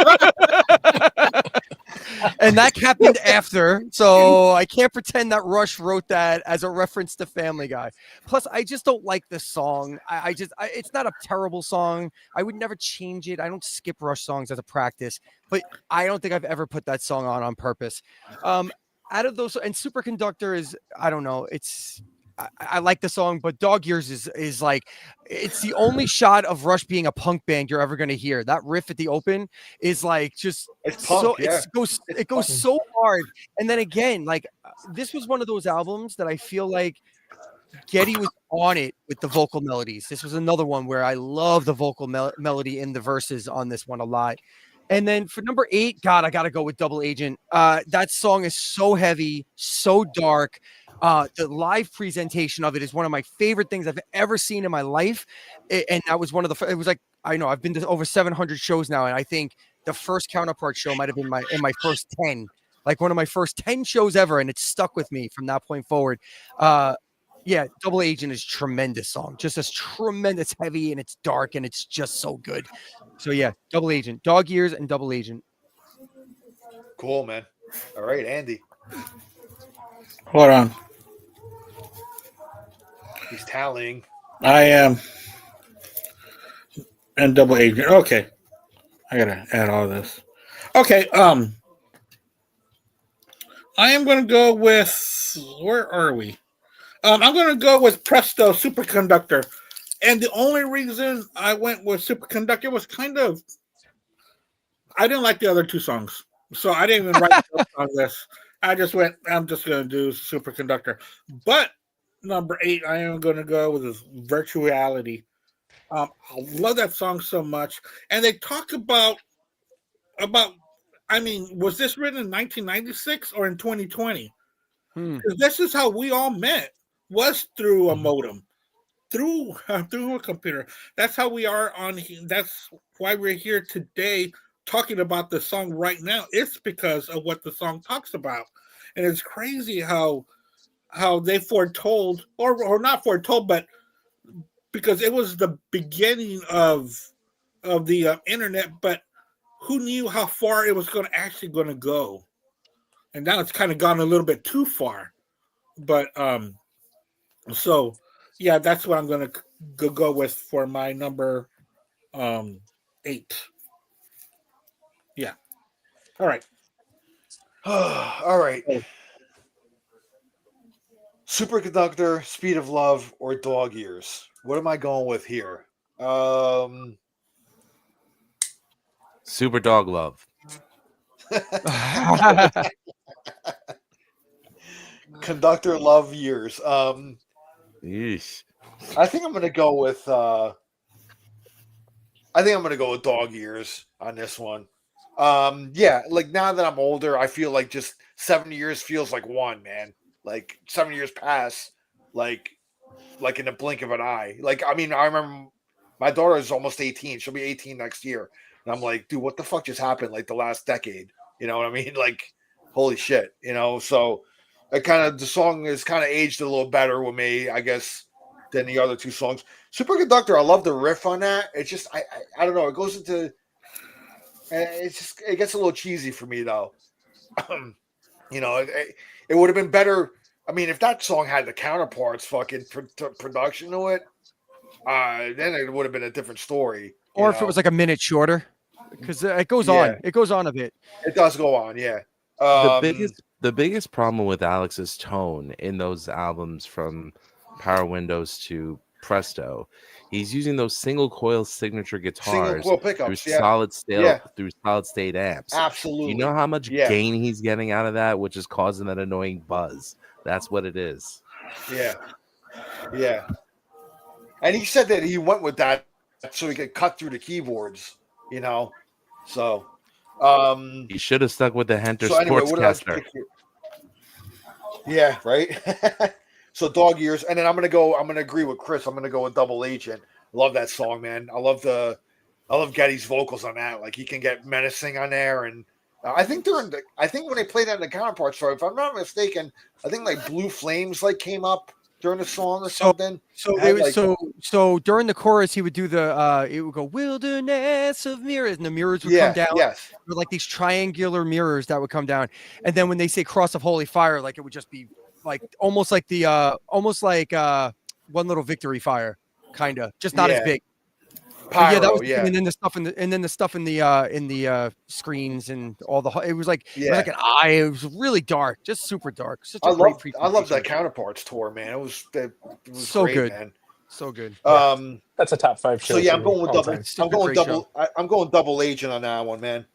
And that happened after, so I can't pretend that Rush wrote that as a reference to Family Guy. Plus, I just don't like this song. It's not a terrible song. I would never change it. I don't skip Rush songs as a practice, but I don't think I've ever put that song on purpose. Out of those, and Superconductor is, I don't know. I like the song, but Dog Years is like, it's the only shot of Rush being a punk band you're ever going to hear. That riff at the open is like just it's punk, so yeah. it goes so hard. And then again, like this was one of those albums that I feel like Getty was on it with the vocal melodies. This was another one where I love the vocal melody in the verses on this one a lot. And then for number 8, God, I got to go with Double Agent. That song is so heavy, so dark. The live presentation of it is one of my favorite things I've ever seen in my life. And that was one of the, it was like, I know I've been to over 700 shows now. And I think the first Counterpart show might've been in my first 10, like one of my first 10 shows ever. And it stuck with me from that point forward. Yeah, Double Agent is tremendous song. Just as tremendous, heavy, and it's dark, and it's just so good. So yeah, Double Agent, Dog Ears, and Double Agent. Cool, man. All right, Andy. Hold on. He's tallying. I am. And Double Agent. Okay. I gotta add all this. Okay. I am gonna go with. Where are we? I'm going to go with Presto Superconductor. And the only reason I went with Superconductor was kind of, I didn't like the other 2 songs. So I didn't even write on this. I just went, I'm just going to do Superconductor. But number 8, I am going to go with this Virtuality. I love that song so much. And they talk about, I mean, was this written in 1996 or in 2020? Because this is how we all met. Was through a modem, through a computer. That's how we are on. That's why we're here today talking about the song right now. It's because of what the song talks about, and it's crazy how they foretold or not foretold, but because it was the beginning of the internet. But who knew how far it was actually going to go? And now it's kind of gone a little bit too far, but So, yeah, that's what I'm going to go with for my number 8. Yeah. All right. All right. Superconductor, Speed of Love, or Dog Ears? What am I going with here? Super Dog Love. Conductor Love Years. Yeesh. I think I'm gonna go with Dog Ears on this one. Yeah, like now that I'm older, I feel like just 7 years feels like one, man. Like 7 years pass like in a blink of an eye. Like, I mean, I remember my daughter is almost 18. She'll be 18 next year. And I'm like, dude, what the fuck just happened like the last decade? You know what I mean? Like, holy shit, you know? So the song is kind of aged a little better with me, I guess, than the other 2 songs. Superconductor, I love the riff on that. It's just, I don't know. It goes into, it gets a little cheesy for me though. You know, it would have been better. I mean, if that song had the Counterparts fucking production to it, then it would have been a different story. Or if it was like a minute shorter, because it goes on. It goes on a bit. It does go on, yeah. The biggest problem with Alex's tone in those albums from Power Windows to Presto, he's using those single coil signature guitars pickups, through solid state amps. Absolutely. You know how much gain he's getting out of that, which is causing that annoying buzz. That's what it is. Yeah. Yeah. And he said that he went with that so he could cut through the keyboards, you know. So he should have stuck with the Henter Sportscaster. Yeah, right. So Dog Ears, and then I'm gonna agree with Chris. I'm gonna go with Double Agent. Love that song, man. I love Getty's vocals on that. Like, he can get menacing on there, and I think when they played that in the Counterparts show, if I'm not mistaken, I think like Blue Flames like came up during the song or something. So during the chorus, he would do it would go wilderness of mirrors, and the mirrors would come down. Yes. With like these triangular mirrors that would come down, and then when they say cross of holy fire, like it would just be like almost like One Little Victory Fire, kind of, just not as big. Pyro, that was and then the stuff in the screens and all it was like it was like an eye. It was really dark, just super dark. Such a great I love that Counterparts tour, man. It was so great, good, man. So good. That's a top 5 show. So yeah, I'm going Double Agent on that one, man.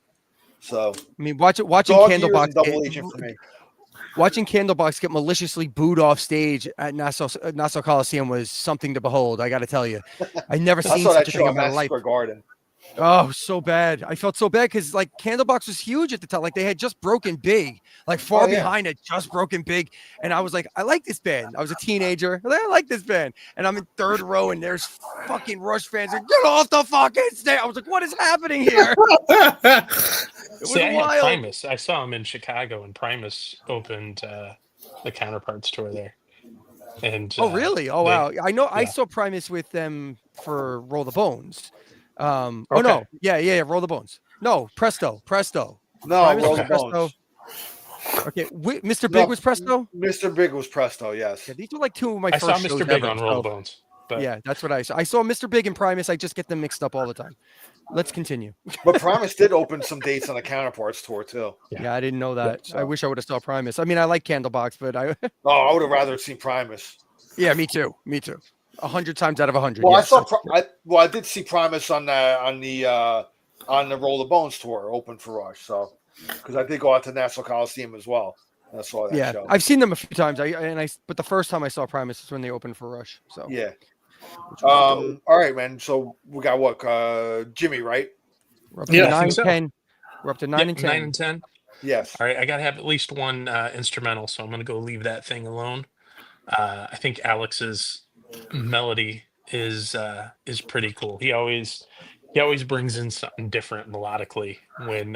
So I mean, watching Dog Candlebox Double Agent for me. watching Candlebox get maliciously booed off stage at Nassau Coliseum was something to behold. I got to tell you, I've never I seen saw that such a show thing at in my Madison life. Square Garden. Oh, so bad. I felt so bad because like Candlebox was huge at the time. Like they had just broken big, like Far Behind had just broken big. And I was like, I like this band. I was a teenager. I like this band. And I'm in third row and there's fucking Rush fans. Like, get off the fucking stage. I was like, what is happening here? It was See, I had wild. Primus. I saw him in Chicago, and Primus opened the Counterparts tour there. And Oh, really? Oh, they, wow. I know I yeah. saw Primus with them for Roll the Bones. Oh, Okay. no. Yeah. Roll the Bones. No, Presto. No, Primus Roll was the Presto. Bones. Okay, Mr. Big was Presto? Mr. Big was Presto, yes. Yeah, these were like two of my I first saw shows Mr. Big ever, on Roll so- the Bones. But Yeah, that's what I saw. I saw Mr. Big and Primus. I just get them mixed up all the time. Let's continue. But Primus did open some dates on the Counterparts tour, too. Yeah, I didn't know that. so- I wish I would have saw Primus. I mean, I like Candlebox, but I Oh, I would have rather seen Primus. yeah, me too. 100 times out of 100. Well, yes. I did see Primus on the Roll the Bones tour, open for Rush. So, because I did go out to Nassau Coliseum as well. I saw that Yeah, show. I've seen them a few times. But the first time I saw Primus is when they opened for Rush. So Yeah. All right, man. So we got what? Jimmy, right? we're up to Yeah, I 9 think so. 10. We're up to 9 Yep, and 10. 9 and 10. Yes. All right, I got to have at least one instrumental, so I'm going to go leave that thing alone. I think Alex's melody is pretty cool. He always brings in something different melodically when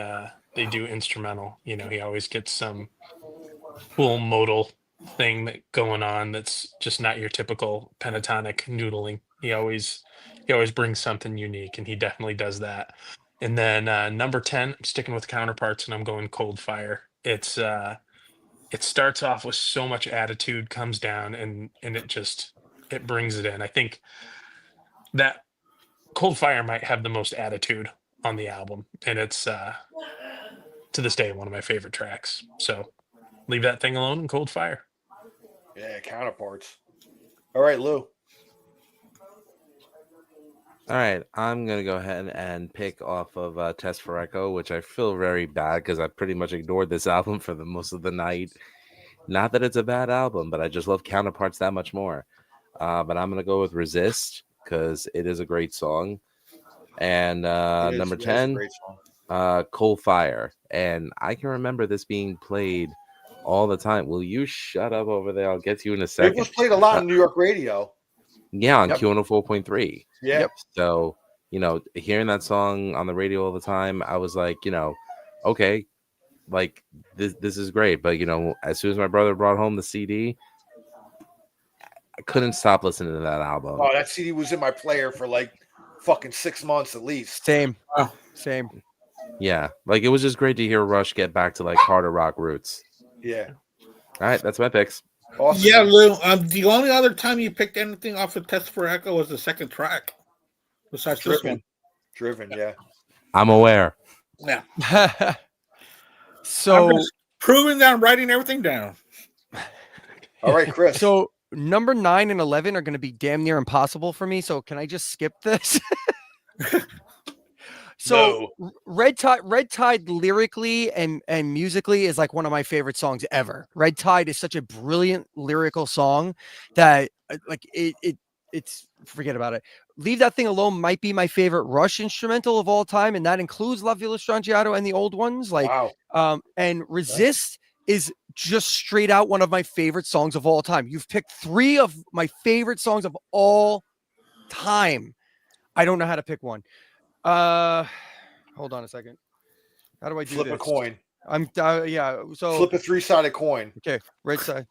they do instrumental. You know, he always gets some cool modal thing going on that's just not your typical pentatonic noodling. He always brings something unique, and he definitely does that. And then number 10, I'm sticking with Counterparts, and I'm going Cold Fire. It starts off with so much attitude, comes down, and it brings it in. I think that Cold Fire might have the most attitude on the album, and it's to this day one of my favorite tracks. So leave that thing alone and Cold Fire. Yeah, Counterparts. All right, Lou. All right, I'm gonna go ahead and pick off of Test for Echo, which I feel very bad because I pretty much ignored this album for the most of the night. Not that it's a bad album, but I just love Counterparts that much more. But I'm gonna go with Resist because it is a great song. And number 10, Cold Fire. And I can remember this being played all the time. Will you shut up over there? I'll get to you in a second. It was played a lot on New York radio. Yeah, on Yep. Q104.3. Yeah. Yep. So, hearing that song on the radio all the time, I was like, okay, like this is great. But, as soon as my brother brought home the CD, I couldn't stop listening to that album. Oh, that CD was in my player for like fucking 6 months at least. Same. Oh. Same. Yeah, like it was just great to hear Rush get back to like harder rock roots. Yeah. All right, that's my picks. Awesome. Yeah, Lou. The only other time you picked anything off of Test for Echo was the second track. Besides this one. Driven, yeah. I'm aware. Yeah. So I'm just proving that I'm writing everything down. All right, Chris. So number 9 and 11 are going to be damn near impossible for me. So can I just skip this? So Red Tide lyrically and musically is like one of my favorite songs ever. Red Tide is such a brilliant lyrical song that like it's forget about it. Leave That Thing Alone might be my favorite Rush instrumental of all time, and that includes La Villa Strangiato and the old ones. Like wow. And Resist is just straight out one of my favorite songs of all time. You've picked 3 of my favorite songs of all time. I don't know how to pick one. Hold on a second. How do I do Flip this? a coin. I'm yeah. So Flip a 3-sided coin. okay, right side.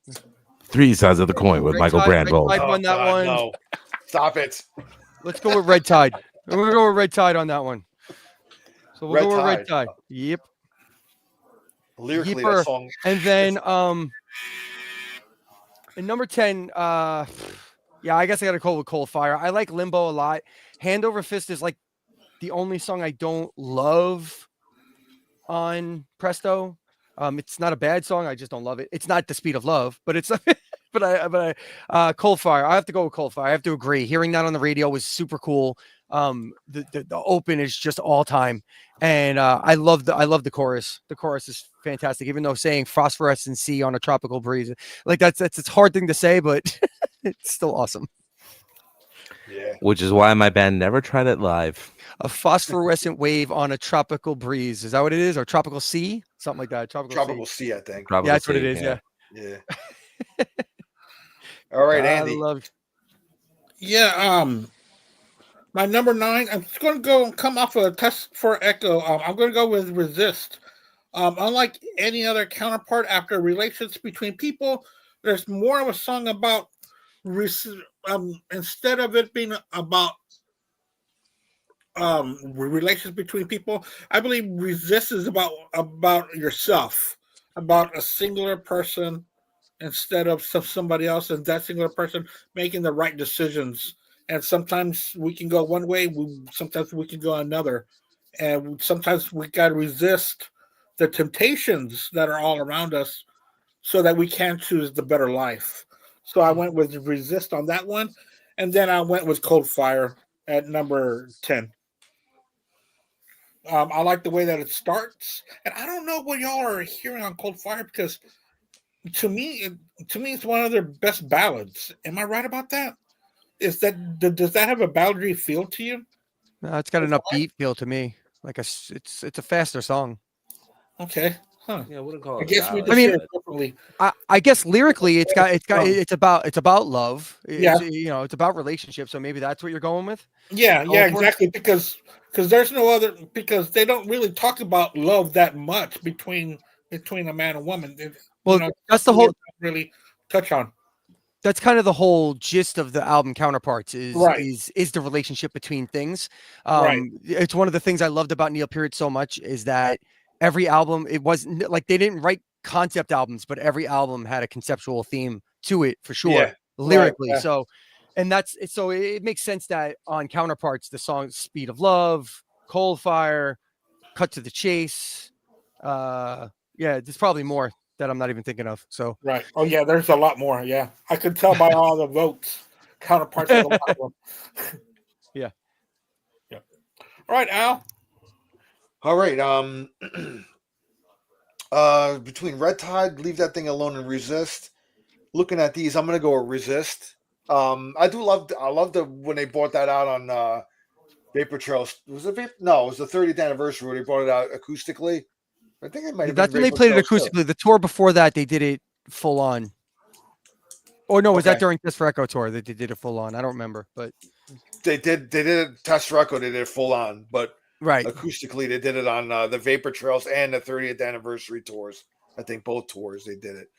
3 sides of the coin with Red Michael Tide- Brandvold. Red Tide won that one. No. Stop it. Let's go with Red Tide. We're gonna go with Red Tide on that one. So we'll Red go with Red Tide. Tide. Yep. Lyrically, Yeeper. that song. And then in number 10, yeah, I guess I gotta go with Cold Fire. I like Limbo a lot. Hand Over Fist is like the only song I don't love on Presto. It's not a bad song. I just don't love it. It's not The Speed of Love, but it's but I Cold Fire. I have to go with Cold Fire. I have to agree. Hearing that on the radio was super cool. The open is just all time, and I love the chorus. The chorus is fantastic, even though saying phosphorescent sea on a tropical breeze, like that's it's a hard thing to say, but it's still awesome. Yeah. Which is why my band never tried it live. A phosphorescent wave on a tropical breeze. Is that what it is? Or tropical sea? Something like that. Tropical sea. Sea, I think. Tropical Yeah, that's what it sea, is. Yeah. Yeah. All right, Andy. Yeah, my number 9, I'm just going to come off of a Test for Echo. I'm going to go with Resist. Unlike any other counterpart, after relations between people, there's more of a song about instead of it being about relations between people. I believe Resist is about yourself, about a singular person instead of somebody else, and that singular person making the right decisions. And sometimes we can go one way, sometimes we can go another, and sometimes we got to resist the temptations that are all around us so that we can choose the better life. So I went with Resist on that one, and then I went with Cold Fire at number 10. I like the way that it starts, and I don't know what y'all are hearing on Cold Fire, because to me it's one of their best ballads. Am I right about that? Does that have a ballady feel to you? No, it's got an upbeat feel to me. Like it's a faster song. Okay. Huh. Yeah, I wouldn't call it. I guess we ballad, just hear it but- differently. I guess lyrically it's about love. Yeah. It's about relationships. So maybe that's what you're going with. Yeah, Going for? exactly. Because there's no other, because they don't really talk about love that much between a man and woman. Well, that's the whole really touch on. That's kind of the whole gist of the album Counterparts is Right. is the relationship between things. Right. It's one of the things I loved about Neil Peart so much is that every album, it wasn't like they didn't write concept albums, but every album had a conceptual theme to it for sure, Yeah. lyrically. Right, yeah. So, and so it makes sense that on Counterparts, the song Speed of Love, Cold Fire, Cut to the Chase. Yeah, there's probably more that I'm not even thinking of. So Right. Oh yeah, there's a lot more. Yeah, I could tell by all the votes. Counterparts have a lot of them. Yeah. Yeah. All right, Al. All right. Between Red Tide, Leave That Thing Alone, and Resist. Looking at these, I'm gonna go with Resist. I love when they brought that out on Vapor Trails. Was it Vapor? No, it was the 30th anniversary where they brought it out acoustically. I think it might have that's been when they Vapor played it Trails, acoustically. The tour before that, they did it full on. Or no, was that during Test for Echo tour that they did it full on? I don't remember, but They did it Test for Echo. They did it full on, but right. acoustically they did it on the Vapor Trails and the 30th anniversary tours. I think both tours they did it.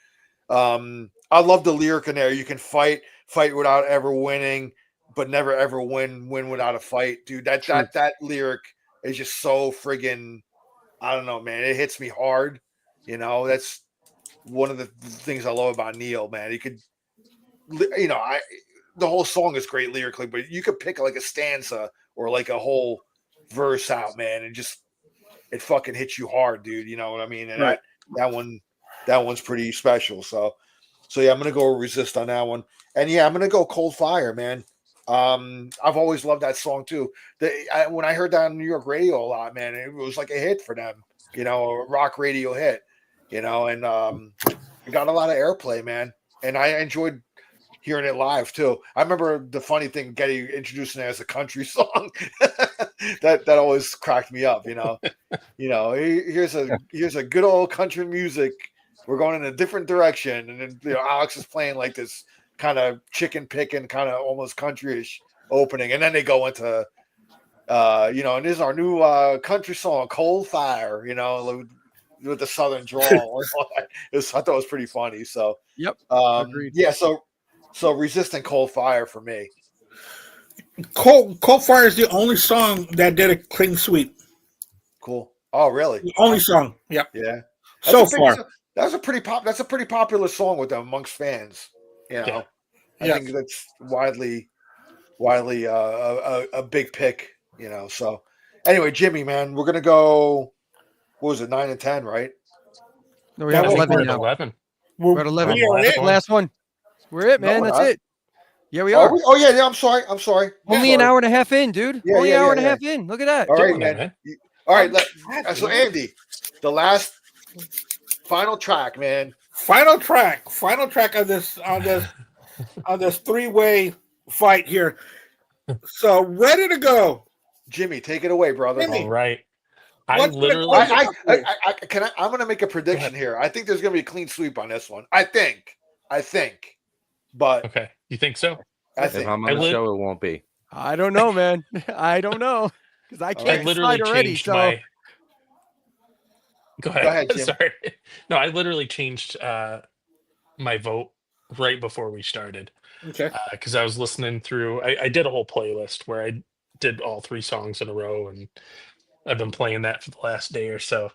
I love the lyric in there. You can fight without ever winning, but never ever win without a fight, dude. That lyric is just so friggin', I don't know, man. It hits me hard. You know, that's one of the things I love about Neil, man. He could, you know, the whole song is great lyrically, but you could pick like a stanza or like a whole verse out, man, and just it fucking hits you hard, dude. You know what I mean? And Right. that one's pretty special. So yeah, I'm gonna go Resist on that one, and yeah, I'm gonna go Cold Fire, man. I've always loved that song too. When I heard that on New York radio a lot, man, it was like a hit for them, you know, a rock radio hit, you know, and it got a lot of airplay, man, and I enjoyed hearing it live too. I remember the funny thing, getting introducing it as a country song. that always cracked me up, you know. Here's a good old country music. We're going in a different direction, and then Alex is playing like this kind of chicken picking, kind of almost countryish opening, and then they go into and this is our new country song, Cold Fire, you know, with the southern drawl. I thought it was pretty funny. So Yep. Agreed. Yeah, so Resisting Cold Fire for me. Cold Fire is the only song that did a clean sweep. Cool. Oh, really? The only song. Yep. Yeah. Far. That's a pretty popular song with them amongst fans. You know, I think that's widely a big pick. You know, so anyway, Jimmy, man, we're gonna go. What was it, 9 and 10, right? No, we have 11 now. 11. We're at 11. We are That's it. the last one. We're it, man. No, we're That's not. it. Yeah, we are. Oh yeah. I'm sorry. Only Sorry. an hour and a half in, dude. Yeah, Only yeah, an hour yeah, and a yeah. half in. Look at that. All right, Killing it, man. man. All right. So man. Andy, the last final track, man. Final track of this on this three-way fight here. So ready to go. Jimmy, take it away, brother. Jimmy. All right. I What's gonna literally. close it up? I'm going to make a prediction here. I think there's going to be a clean sweep on this one. I think, but Okay. You think so? I If think. I'm on the show, it won't be. I don't know, man. I don't know because I I can't literally decide already. changed So my. Go ahead. Go ahead, Jim. Sorry. No, I literally changed my vote right before we started Okay. because I was listening through. I did a whole playlist where I did all 3 songs in a row, and I've been playing that for the last day or so.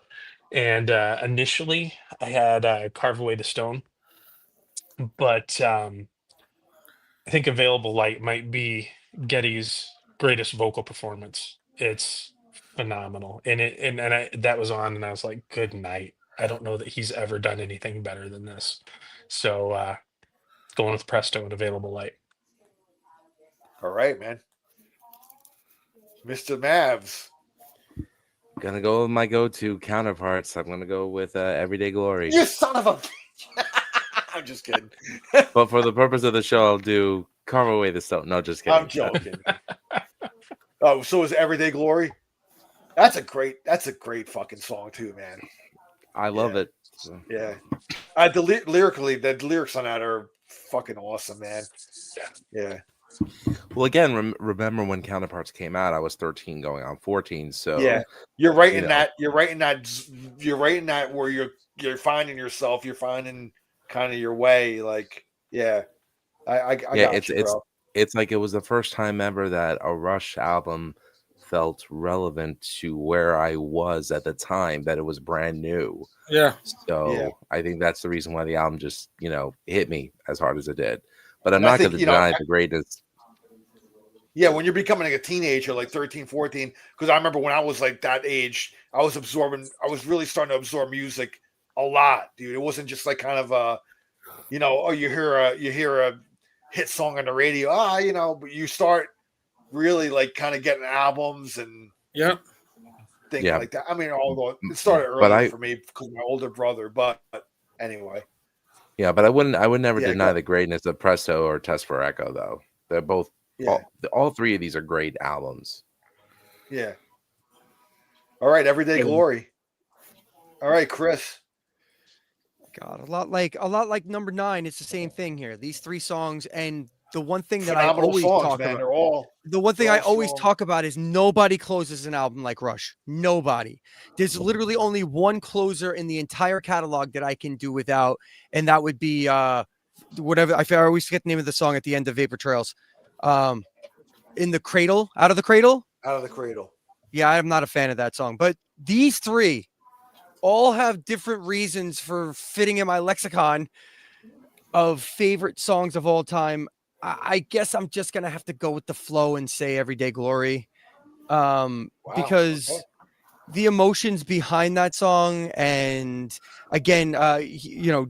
And initially, I had "Carve Away the Stone," but I think "Available Light" might be Getty's greatest vocal performance. It's phenomenal, that was on, and I was like, "Good night." I don't know that he's ever done anything better than this. So going with Presto and "Available Light." All right, man. Mr. Mavs. Gonna go with my go-to Counterparts. I'm gonna go with Everyday Glory. You son of a bitch. I'm just kidding. But for the purpose of the show, I'll do Carve Away the Stone. No, just kidding. I'm joking. Oh, so is Everyday Glory? That's a great fucking song too, man. I love it. So. Yeah. The lyrics on that are fucking awesome, man. Yeah. Well, again, remember when Counterparts came out? I was 13, going on 14. So yeah, you're right in that. You're right in that where you're finding yourself. You're finding kind of your way. Like, yeah, I got it's like it was the first time ever that a Rush album felt relevant to where I was at the time. That it was brand new. Yeah. So I think that's the reason why the album just hit me as hard as it did. But I'm not going to deny the greatness. Yeah, when you're becoming like a teenager, like 13, 14, because I remember when I was like that age, I was really starting to absorb music a lot, dude. It wasn't just like kind of you hear a hit song on the radio, but you start really like kind of getting albums and things like that. I mean, although it started early for me because of my older brother, but anyway. Yeah, but I would never deny the greatness of Presto or Test for Echo, though. They're both all 3 of these are great albums. Yeah. All right, Everyday Glory. All right, Chris. God, a lot like number 9. It's the same thing here. These 3 songs, and the one thing that Phenomenal I always songs, talk man. about. The one thing I always talk about is nobody closes an album like Rush. Nobody. There's literally only one closer in the entire catalog that I can do without, and that would be whatever. I always forget the name of the song at the end of Vapor Trails. In the Cradle, Out of the Cradle. Out of the Cradle. Yeah, I'm not a fan of that song, but these 3 all have different reasons for fitting in my lexicon of favorite songs of all time. I guess I'm just gonna have to go with the flow and say Everyday Glory, because the emotions behind that song, and again,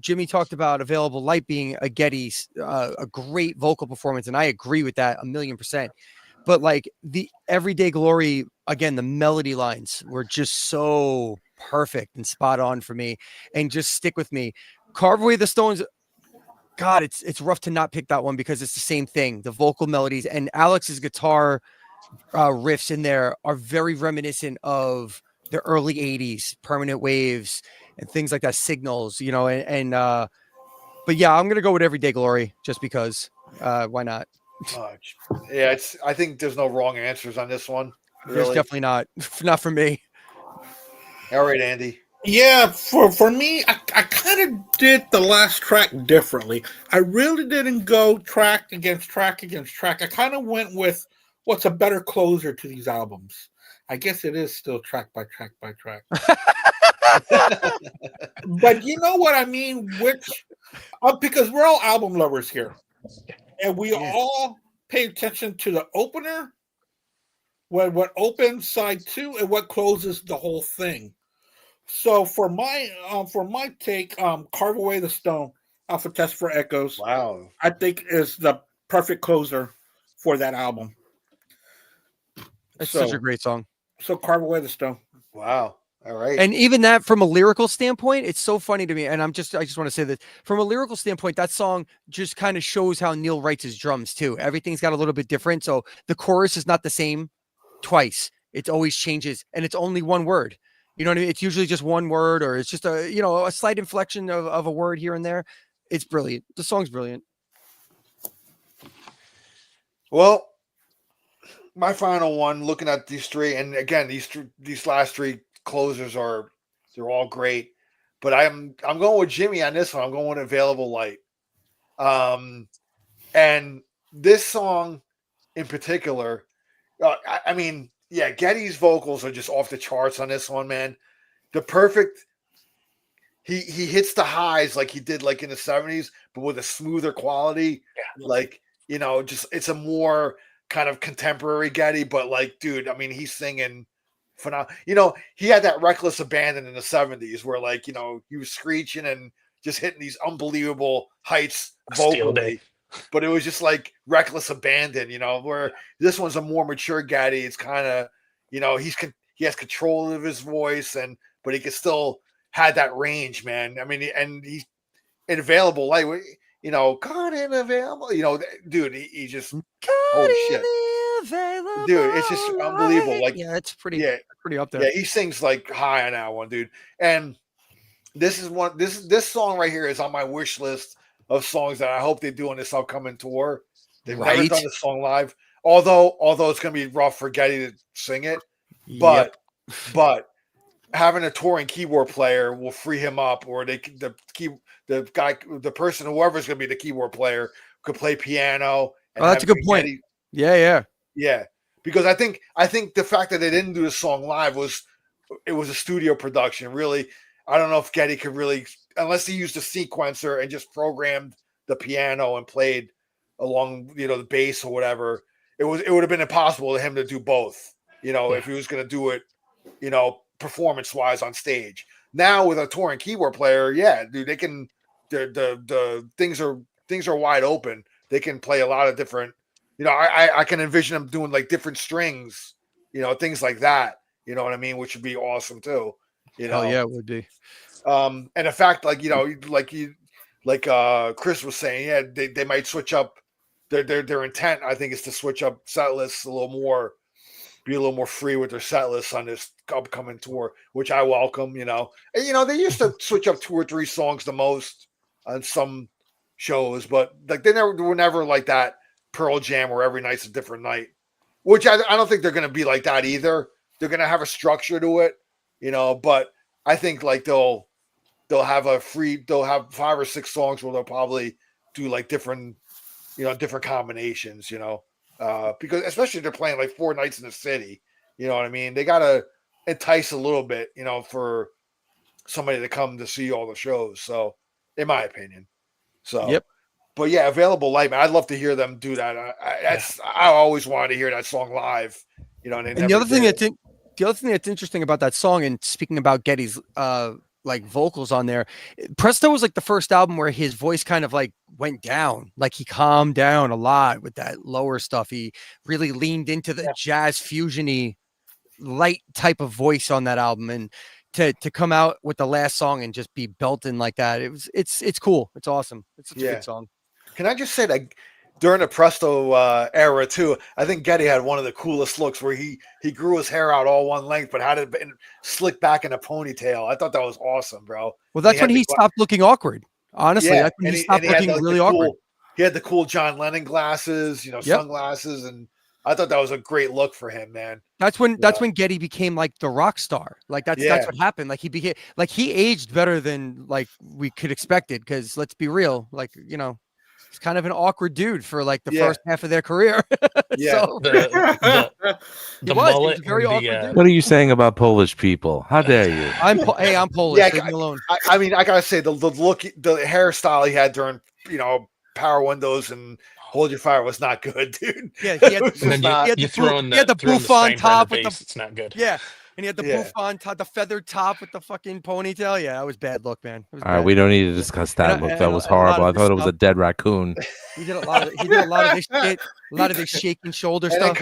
Jimmy talked about Available Light being a Getty's a great vocal performance, and I agree with that 1,000,000%. But like the Everyday Glory, again, the melody lines were just so perfect and spot on for me, and just stick with me. Carve Away the Stones. God, it's rough to not pick that one because it's the same thing. The vocal melodies and Alex's guitar riffs in there are very reminiscent of the early 80s, Permanent Waves and things like that, Signals, but yeah, I'm going to go with Everyday Glory just because. Why not? Yeah, I think there's no wrong answers on this one. Really. There's definitely not for me. All right, Andy. Yeah, for me, I kind of did the last track differently. I really didn't go track against track against track. I kind of went with what's a better closer to these albums. I guess it is still track by track by track. But you know what I mean? Because we're all album lovers here. And we all pay attention to the opener, what opens side 2, and what closes the whole thing. So for my take, Carve Away the Stone off of Test for Echoes. Wow. I think is the perfect closer for that album. It's such a great song. So Carver Weatherstone. Wow. All right. And even that, from a lyrical standpoint, it's so funny to me. And I just want to say that from a lyrical standpoint, that song just kind of shows how Neil writes his drums too. Everything's got a little bit different. So the chorus is not the same twice. It always changes, and it's only one word. You know what I mean? It's usually just one word, or it's just a slight inflection of a word here and there. It's brilliant. The song's brilliant. Well, my final one, looking at these three, and again, these last three closers they're all great, but I'm going with Jimmy on this one. I'm going with Available Light. And this song in particular, I mean, yeah, Geddy's vocals are just off the charts on this one, man. The perfect, he hits the highs like he did like in the 70s, but with a smoother quality. Yeah. Like, just it's a more kind of contemporary Geddy, but like, dude, I mean, he's singing phenomenal. He had that reckless abandon in the 70s where like, he was screeching and just hitting these unbelievable heights vocally, but it was just like reckless abandon, where this one's a more mature Geddy. It's kind of, he has control of his voice but he can still had that range, man. I mean, and he's Available Light, caught in available, dude, he just, holy shit. Dude, it's just unbelievable. Like, yeah, it's pretty up there. Yeah, he sings like high on that one, dude. And this song right here is on my wish list of songs that I hope they do on this upcoming tour. They've never done this song live, although it's gonna be rough for Geddy to sing it. But having a touring keyboard player will free him up, or the person, whoever's gonna be the keyboard player, could play piano. Oh, that's a good point. Geddy, yeah. Because I think the fact that they didn't do the song live was a studio production. Really, I don't know if Geddy could really, unless he used a sequencer and just programmed the piano and played along, the bass or whatever. It would have been impossible for him to do both. If he was going to do it, performance wise on stage. Now with a touring keyboard player, yeah, dude, they can. The things are wide open. They can play a lot of different. I can envision them doing like different strings, things like that. You know what I mean? Which would be awesome too. Hell yeah, it would be. And the fact, like Chris was saying, yeah, they might switch up their intent. I think is to switch up set lists a little more, be a little more free with their set lists on this upcoming tour, which I welcome. And they used to switch up 2 or 3 songs the most on some shows, but like they were never like that. Pearl Jam where every night's a different night, which I don't think they're going to be like that either. They're going to have a structure to it, but I think like they'll have 5 or 6 songs where they'll probably do like different combinations, because especially if they're playing like 4 nights in the city, you know what I mean? They got to entice a little bit, for somebody to come to see all the shows. So in my opinion, yep. But yeah, Available Light, man, I'd love to hear them do that. I always wanted to hear that song live, And the other thing that's interesting about that song, and speaking about Geddy's like vocals on there, Presto was like the first album where his voice kind of like went down, like he calmed down a lot with that lower stuff. He really leaned into the jazz fusiony light type of voice on that album, and to come out with the last song and just be belting like that, it's cool. It's awesome. It's such a good song. Can I just say that during the Presto era too, I think Geddy had one of the coolest looks where he grew his hair out all one length, but had it slicked back in a ponytail. I thought that was awesome, bro. Well, that's when he stopped looking awkward. Honestly, that's when he stopped looking really awkward. He had the cool John Lennon glasses, sunglasses, and I thought that was a great look for him, man. That's when Geddy became like the rock star. Like that's what happened. Like he aged better than like we could expected. Because let's be real, like he's kind of an awkward dude for like the first half of their career. So, the mullet. He was very awkward dude. What are you saying about Polish people? How dare you? I'm Polish. Yeah, leave me alone. I mean, I gotta say the look, the hairstyle he had during Power Windows and Hold Your Fire was not good, dude. Yeah, he had you throw in the boof on top with it's not good. Yeah. he had the bouffant top, the feathered top with the fucking ponytail. Yeah, that was bad look, man. It was All right, bad. we don't need to discuss that look. That was horrible. I thought it was a dead raccoon. He did a lot of this shit, a lot of this shaking shoulder and stuff. And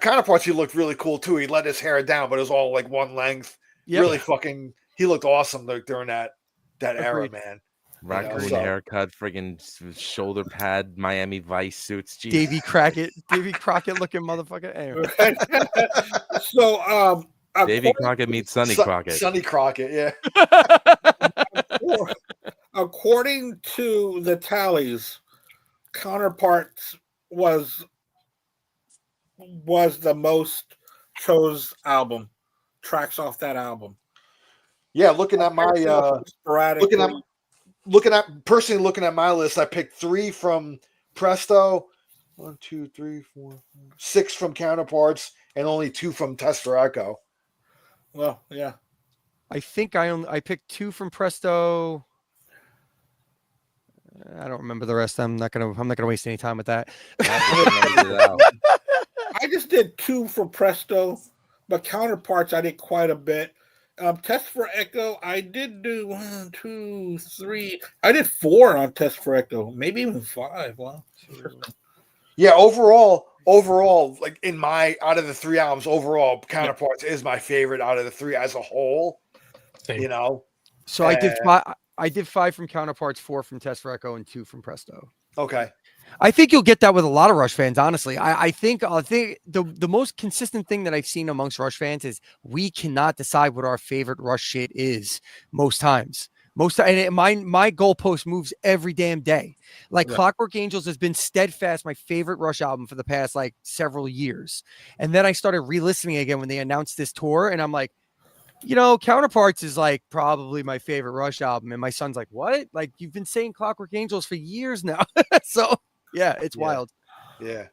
counterparts, he looked really cool too. He let his hair down, but it was all like one length. Yep. Really fucking, he looked awesome during that era, man. Raccoon haircut, friggin' shoulder pad, Miami Vice suits. Geez. Davy Crockett looking motherfucker. Anyway. So, Davy Crockett meets Sonny Crockett. Sonny Crockett, yeah. According to the tallies, Counterparts was the most chose album, tracks off that album. Yeah, looking at my looking at my list, I picked 3 from Presto, 1, 2, 3, 4, 5, 6 from Counterparts, and only 2 from Test for Echo. Well, yeah. I think I picked 2 from Presto. I don't remember the rest. I'm not gonna waste any time with that. I just did 2 for Presto, but Counterparts I did quite a bit. Test for Echo, I did do 1, 2, 3. I did 4 on Test for Echo, maybe even 5. Wow. Yeah, overall, like out of the 3 albums, overall, Counterparts is my favorite out of the 3 as a whole. Same. You know, so I did 5 from Counterparts, 4 from Test for Echo, and 2 from Presto. Okay. I think you'll get that with a lot of Rush fans, honestly. I think the most consistent thing that I've seen amongst Rush fans is we cannot decide what our favorite Rush shit is most times. My goalpost moves every damn day. Like Clockwork Angels has been steadfast my favorite Rush album for the past like several years. And then I started re-listening again when they announced this tour, and I'm like, Counterparts is like probably my favorite Rush album. And my son's like, what? Like, you've been saying Clockwork Angels for years now. So yeah, it's wild. Yeah.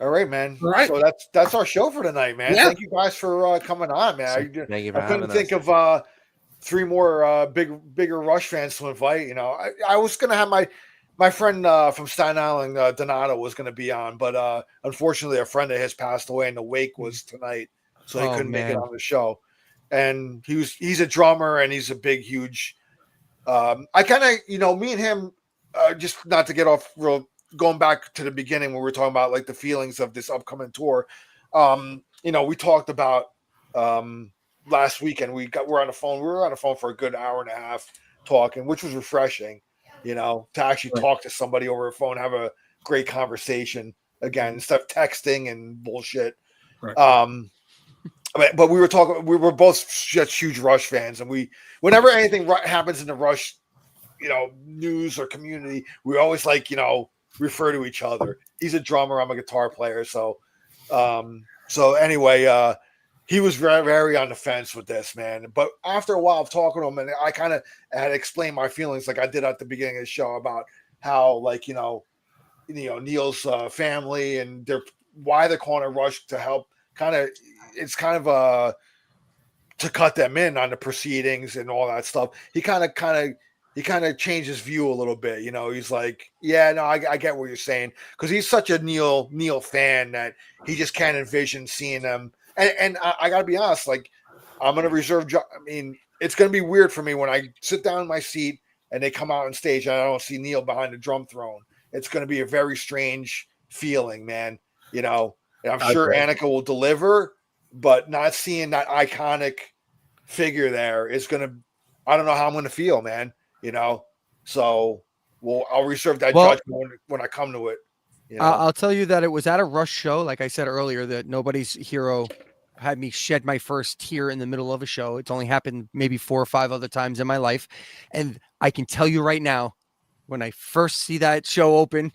All right, man. All right. So that's our show for tonight, man. Yeah. Thank you guys for coming on, man. Thank you for I couldn't think of 3 more bigger Rush fans to invite. I was gonna have my friend from Staten Island, Donato, was gonna be on, but unfortunately a friend of his passed away and the wake was tonight. So he couldn't make it on the show. And he's a drummer and he's a big, huge I kind of, me and him, just not to get off going back to the beginning when we were talking about like the feelings of this upcoming tour. We talked about last weekend. We're on the phone. We were on the phone for a good hour and a half talking, which was refreshing, to actually talk to somebody over a phone, have a great conversation again, instead of texting and bullshit. Right. But we were both just huge Rush fans, and whenever anything happens in the Rush, news or community, we always refer to each other. He's a drummer, I'm a guitar player, so anyway, he was very, very on the fence with this, man. But after a while of talking to him, and I kind of had explained my feelings, like I did at the beginning of the show, about how Neil's family and why they're calling it Rush to help. It's kind of to cut them in on the proceedings and all that stuff. He kind of changed his view a little bit. He's like, yeah, no, I get what you're saying, because he's such a Neil fan that he just can't envision seeing them. And I gotta be honest, like, I'm gonna reserve. It's gonna be weird for me when I sit down in my seat and they come out on stage and I don't see Neil behind the drum throne. It's gonna be a very strange feeling, man. And I'm sure Annika will deliver, but not seeing that iconic figure there is going to, I don't know how I'm going to feel, man, so I'll reserve that judgment when I come to it. I'll tell you that it was at a Rush show. Like I said earlier, that Nobody's Hero had me shed my first tear in the middle of a show. It's only happened maybe 4 or 5 other times in my life. And I can tell you right now, when I first see that show open,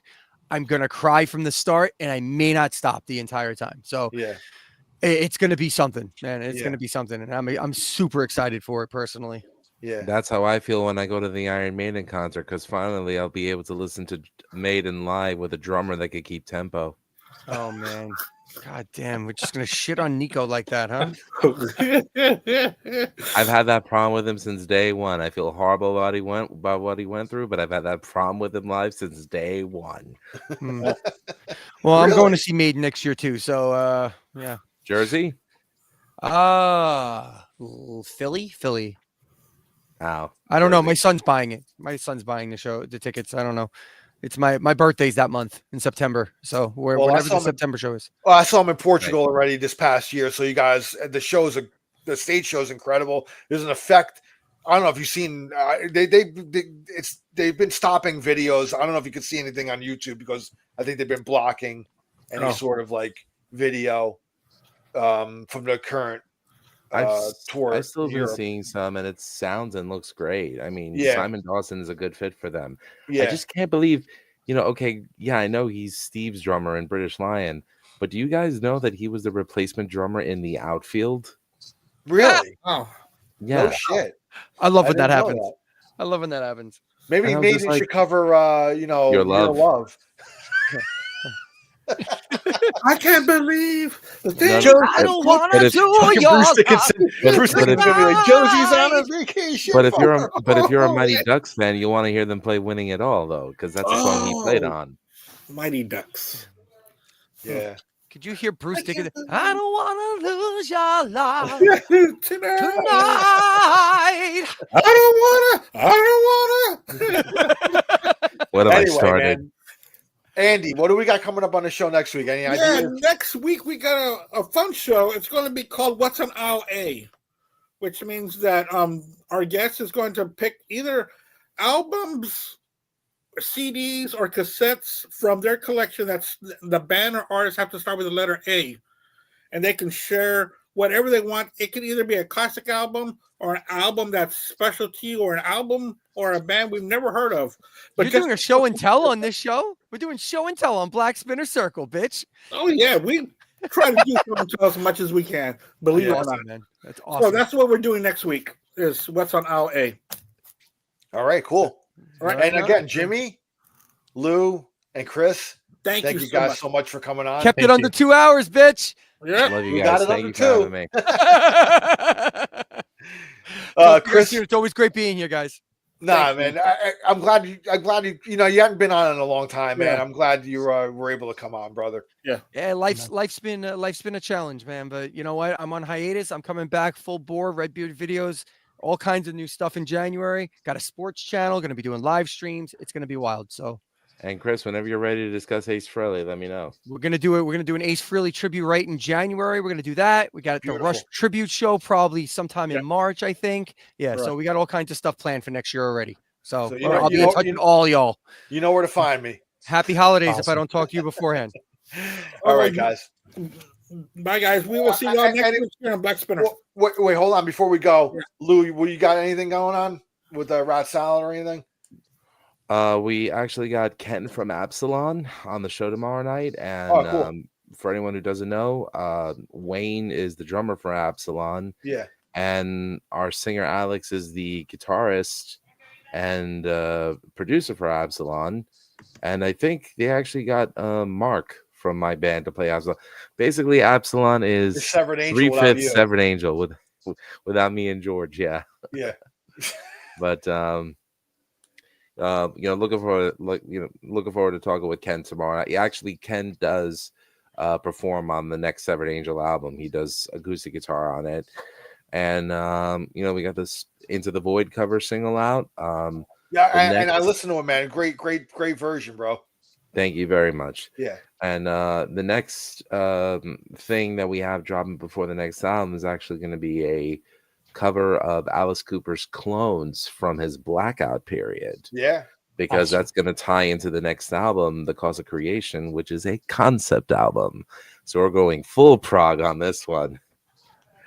I'm going to cry from the start, and I may not stop the entire time. So yeah, it's going to be something, man. It's going to be something. And I'm super excited for it personally. Yeah. That's how I feel when I go to the Iron Maiden concert, because finally I'll be able to listen to Maiden live with a drummer that could keep tempo. Oh, man. God damn. We're just going to shit on Nico like that, huh? I've had that problem with him since day one. I feel horrible about what he went through, but I've had that problem with him live since day one. Well, I'm going to see Maiden next year too. So, yeah. Jersey? Philly. Ow. I don't know. Jersey. My son's buying it. My son's buying the tickets. I don't know. It's my birthday's that month in September. So whenever the September show is. Well, I saw him in Portugal already this past year. So you guys, the stage show's incredible. There's an effect. I don't know if you've seen. They've been stopping videos. I don't know if you can see anything on YouTube because I think they've been blocking any sort of like video from the current tour. I've still been seeing some, and it sounds and looks great. I mean, Yeah. Simon Dawson is a good fit for them. Yeah. I just can't believe, okay, yeah, I know he's Steve's drummer in British Lion, but do you guys know that he was the replacement drummer in the outfield? Really? Oh, Yeah. No shit. I love when that didn't know happens. that. I love when that happens. Maybe And I was just Maiden like, should cover, Your Love. I can't believe the thing. I don't want to do your Bruce Dickinson. Bruce Dickinson's gonna be like, Josie's on a vacation. But if you're a Mighty Ducks fan, you want to hear them play "Winning It All," though, because that's the song he played on. Mighty Ducks. Yeah. Could you hear Bruce Dickinson? I don't want to lose your love Tonight. I don't wanna. What have I Anyway, started? man. Andy, what do we got coming up on the show next week? Any ideas? Next week we got a fun show. It's going to be called What's on Aisle A, which means that our guest is going to pick either albums, CDs, or cassettes from their collection. That's the band or artist have to start with the letter A, and they can share whatever they want. It can either be a classic album or an album that's special to you, or an album or a band we've never heard of. But you're doing a show and tell on this show? We're doing show and tell on Black Spinner Circle, bitch. Oh yeah, we try to do show and tell as much as we can. Believe it or not, man. That's awesome. So that's what we're doing next week. Is What's on Aisle A. All right, cool. All right, and again, Jimmy, Lou, and Chris, thank you guys so much for coming on. Kept it under 2 hours, bitch. Yeah, Love you we guys. got it Thank under you for having me. Chris, it's always great being here, guys. Nah, man, I'm glad you you hadn't been on in a long time, man. Yeah. I'm glad you were able to come on, brother. Yeah, life's been a challenge, man. But you know what? I'm on hiatus. I'm coming back full bore. Redbeard videos, all kinds of new stuff in January. Got a sports channel. Going to be doing live streams. It's going to be wild. So. And Chris, whenever you're ready to discuss Ace Frehley, let me know. We're gonna do it. We're gonna do an Ace Frehley tribute right in January. We're gonna do that. We got the Rush tribute show probably sometime in March, I think. Yeah. Right. So we got all kinds of stuff planned for next year already. So you I'll be in know- touch you with all y'all. You know where to find me. Happy holidays if I don't talk to you beforehand. All right, guys. Bye, guys. We will see y'all next week here on Black Spinner. Wait, hold on. Before we go, Lou, you got anything going on with the rat salad or anything? We actually got Ken from Absalon on the show tomorrow night, and cool. For anyone who doesn't know, Wayne is the drummer for Absalon. Yeah. And our singer Alex is the guitarist and producer for Absalon. And I think they actually got Mark from my band to play Absalon. Basically, Absalon is Severed Angel 3/5 Severed Angel without me and George. Yeah. Yeah. But looking forward to talking with Ken tomorrow. Actually, Ken does perform on the next Severed Angel album. He does acoustic guitar on it, and we got this Into the Void cover single out. And I listened to him, man. Great version, bro. Thank you very much. Yeah. And the next thing that we have dropping before the next album is actually going to be a cover of Alice Cooper's Clones from his Blackout period. Yeah. Because that's going to tie into the next album, The Cause of Creation, which is a concept album. So we're going full prog on this one.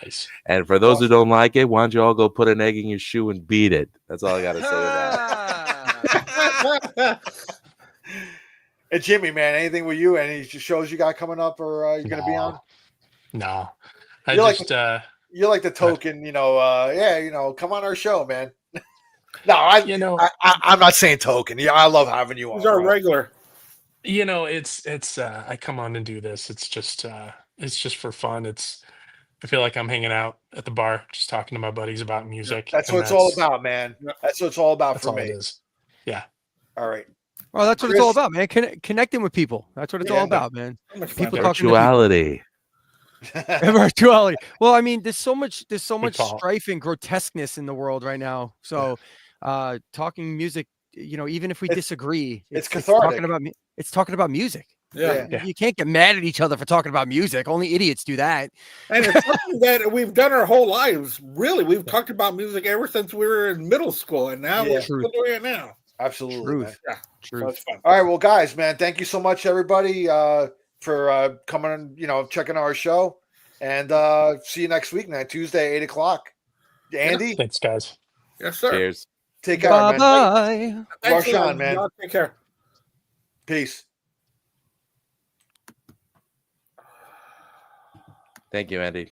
Nice. And for those who don't like it, why don't you all go put an egg in your shoe and beat it? That's all I got to say to that. Hey, Jimmy, man, anything with you? Any shows you got coming up or you're going to be on? No. You're like the token, come on our show, man. No, I'm not saying token. Yeah, I love having you on. He's our regular. It's I come on and do this. It's just for fun. I feel like I'm hanging out at the bar, just talking to my buddies about music. That's what it's all about, man. That's what it's all about for me. It is. Yeah. All right. Well, that's what it's all about, man. Connecting with people. That's what it's all about, man. Virtuality. Virtuality. Well, I mean, there's so much call. strife and grotesqueness in the world right now. So, talking music, even if we disagree, it's talking cathartic. about it's talking about music. Yeah. You can't get mad at each other for talking about music. Only idiots do that. And it's something that we've done our whole lives. Really, we've talked about music ever since we were in middle school, and now we're still doing it now. Absolutely, man. Yeah, Truth. so it's fun. All right, well, guys, man, thank you so much, everybody, for coming and checking our show, and see you next week, man. Tuesday, 8:00. Andy, Thanks, guys. Yes, sir. Cheers. take care, Bye man. bye. Thanks a lot, Roshan, man. y'all. Take care. Peace. Thank you, Andy.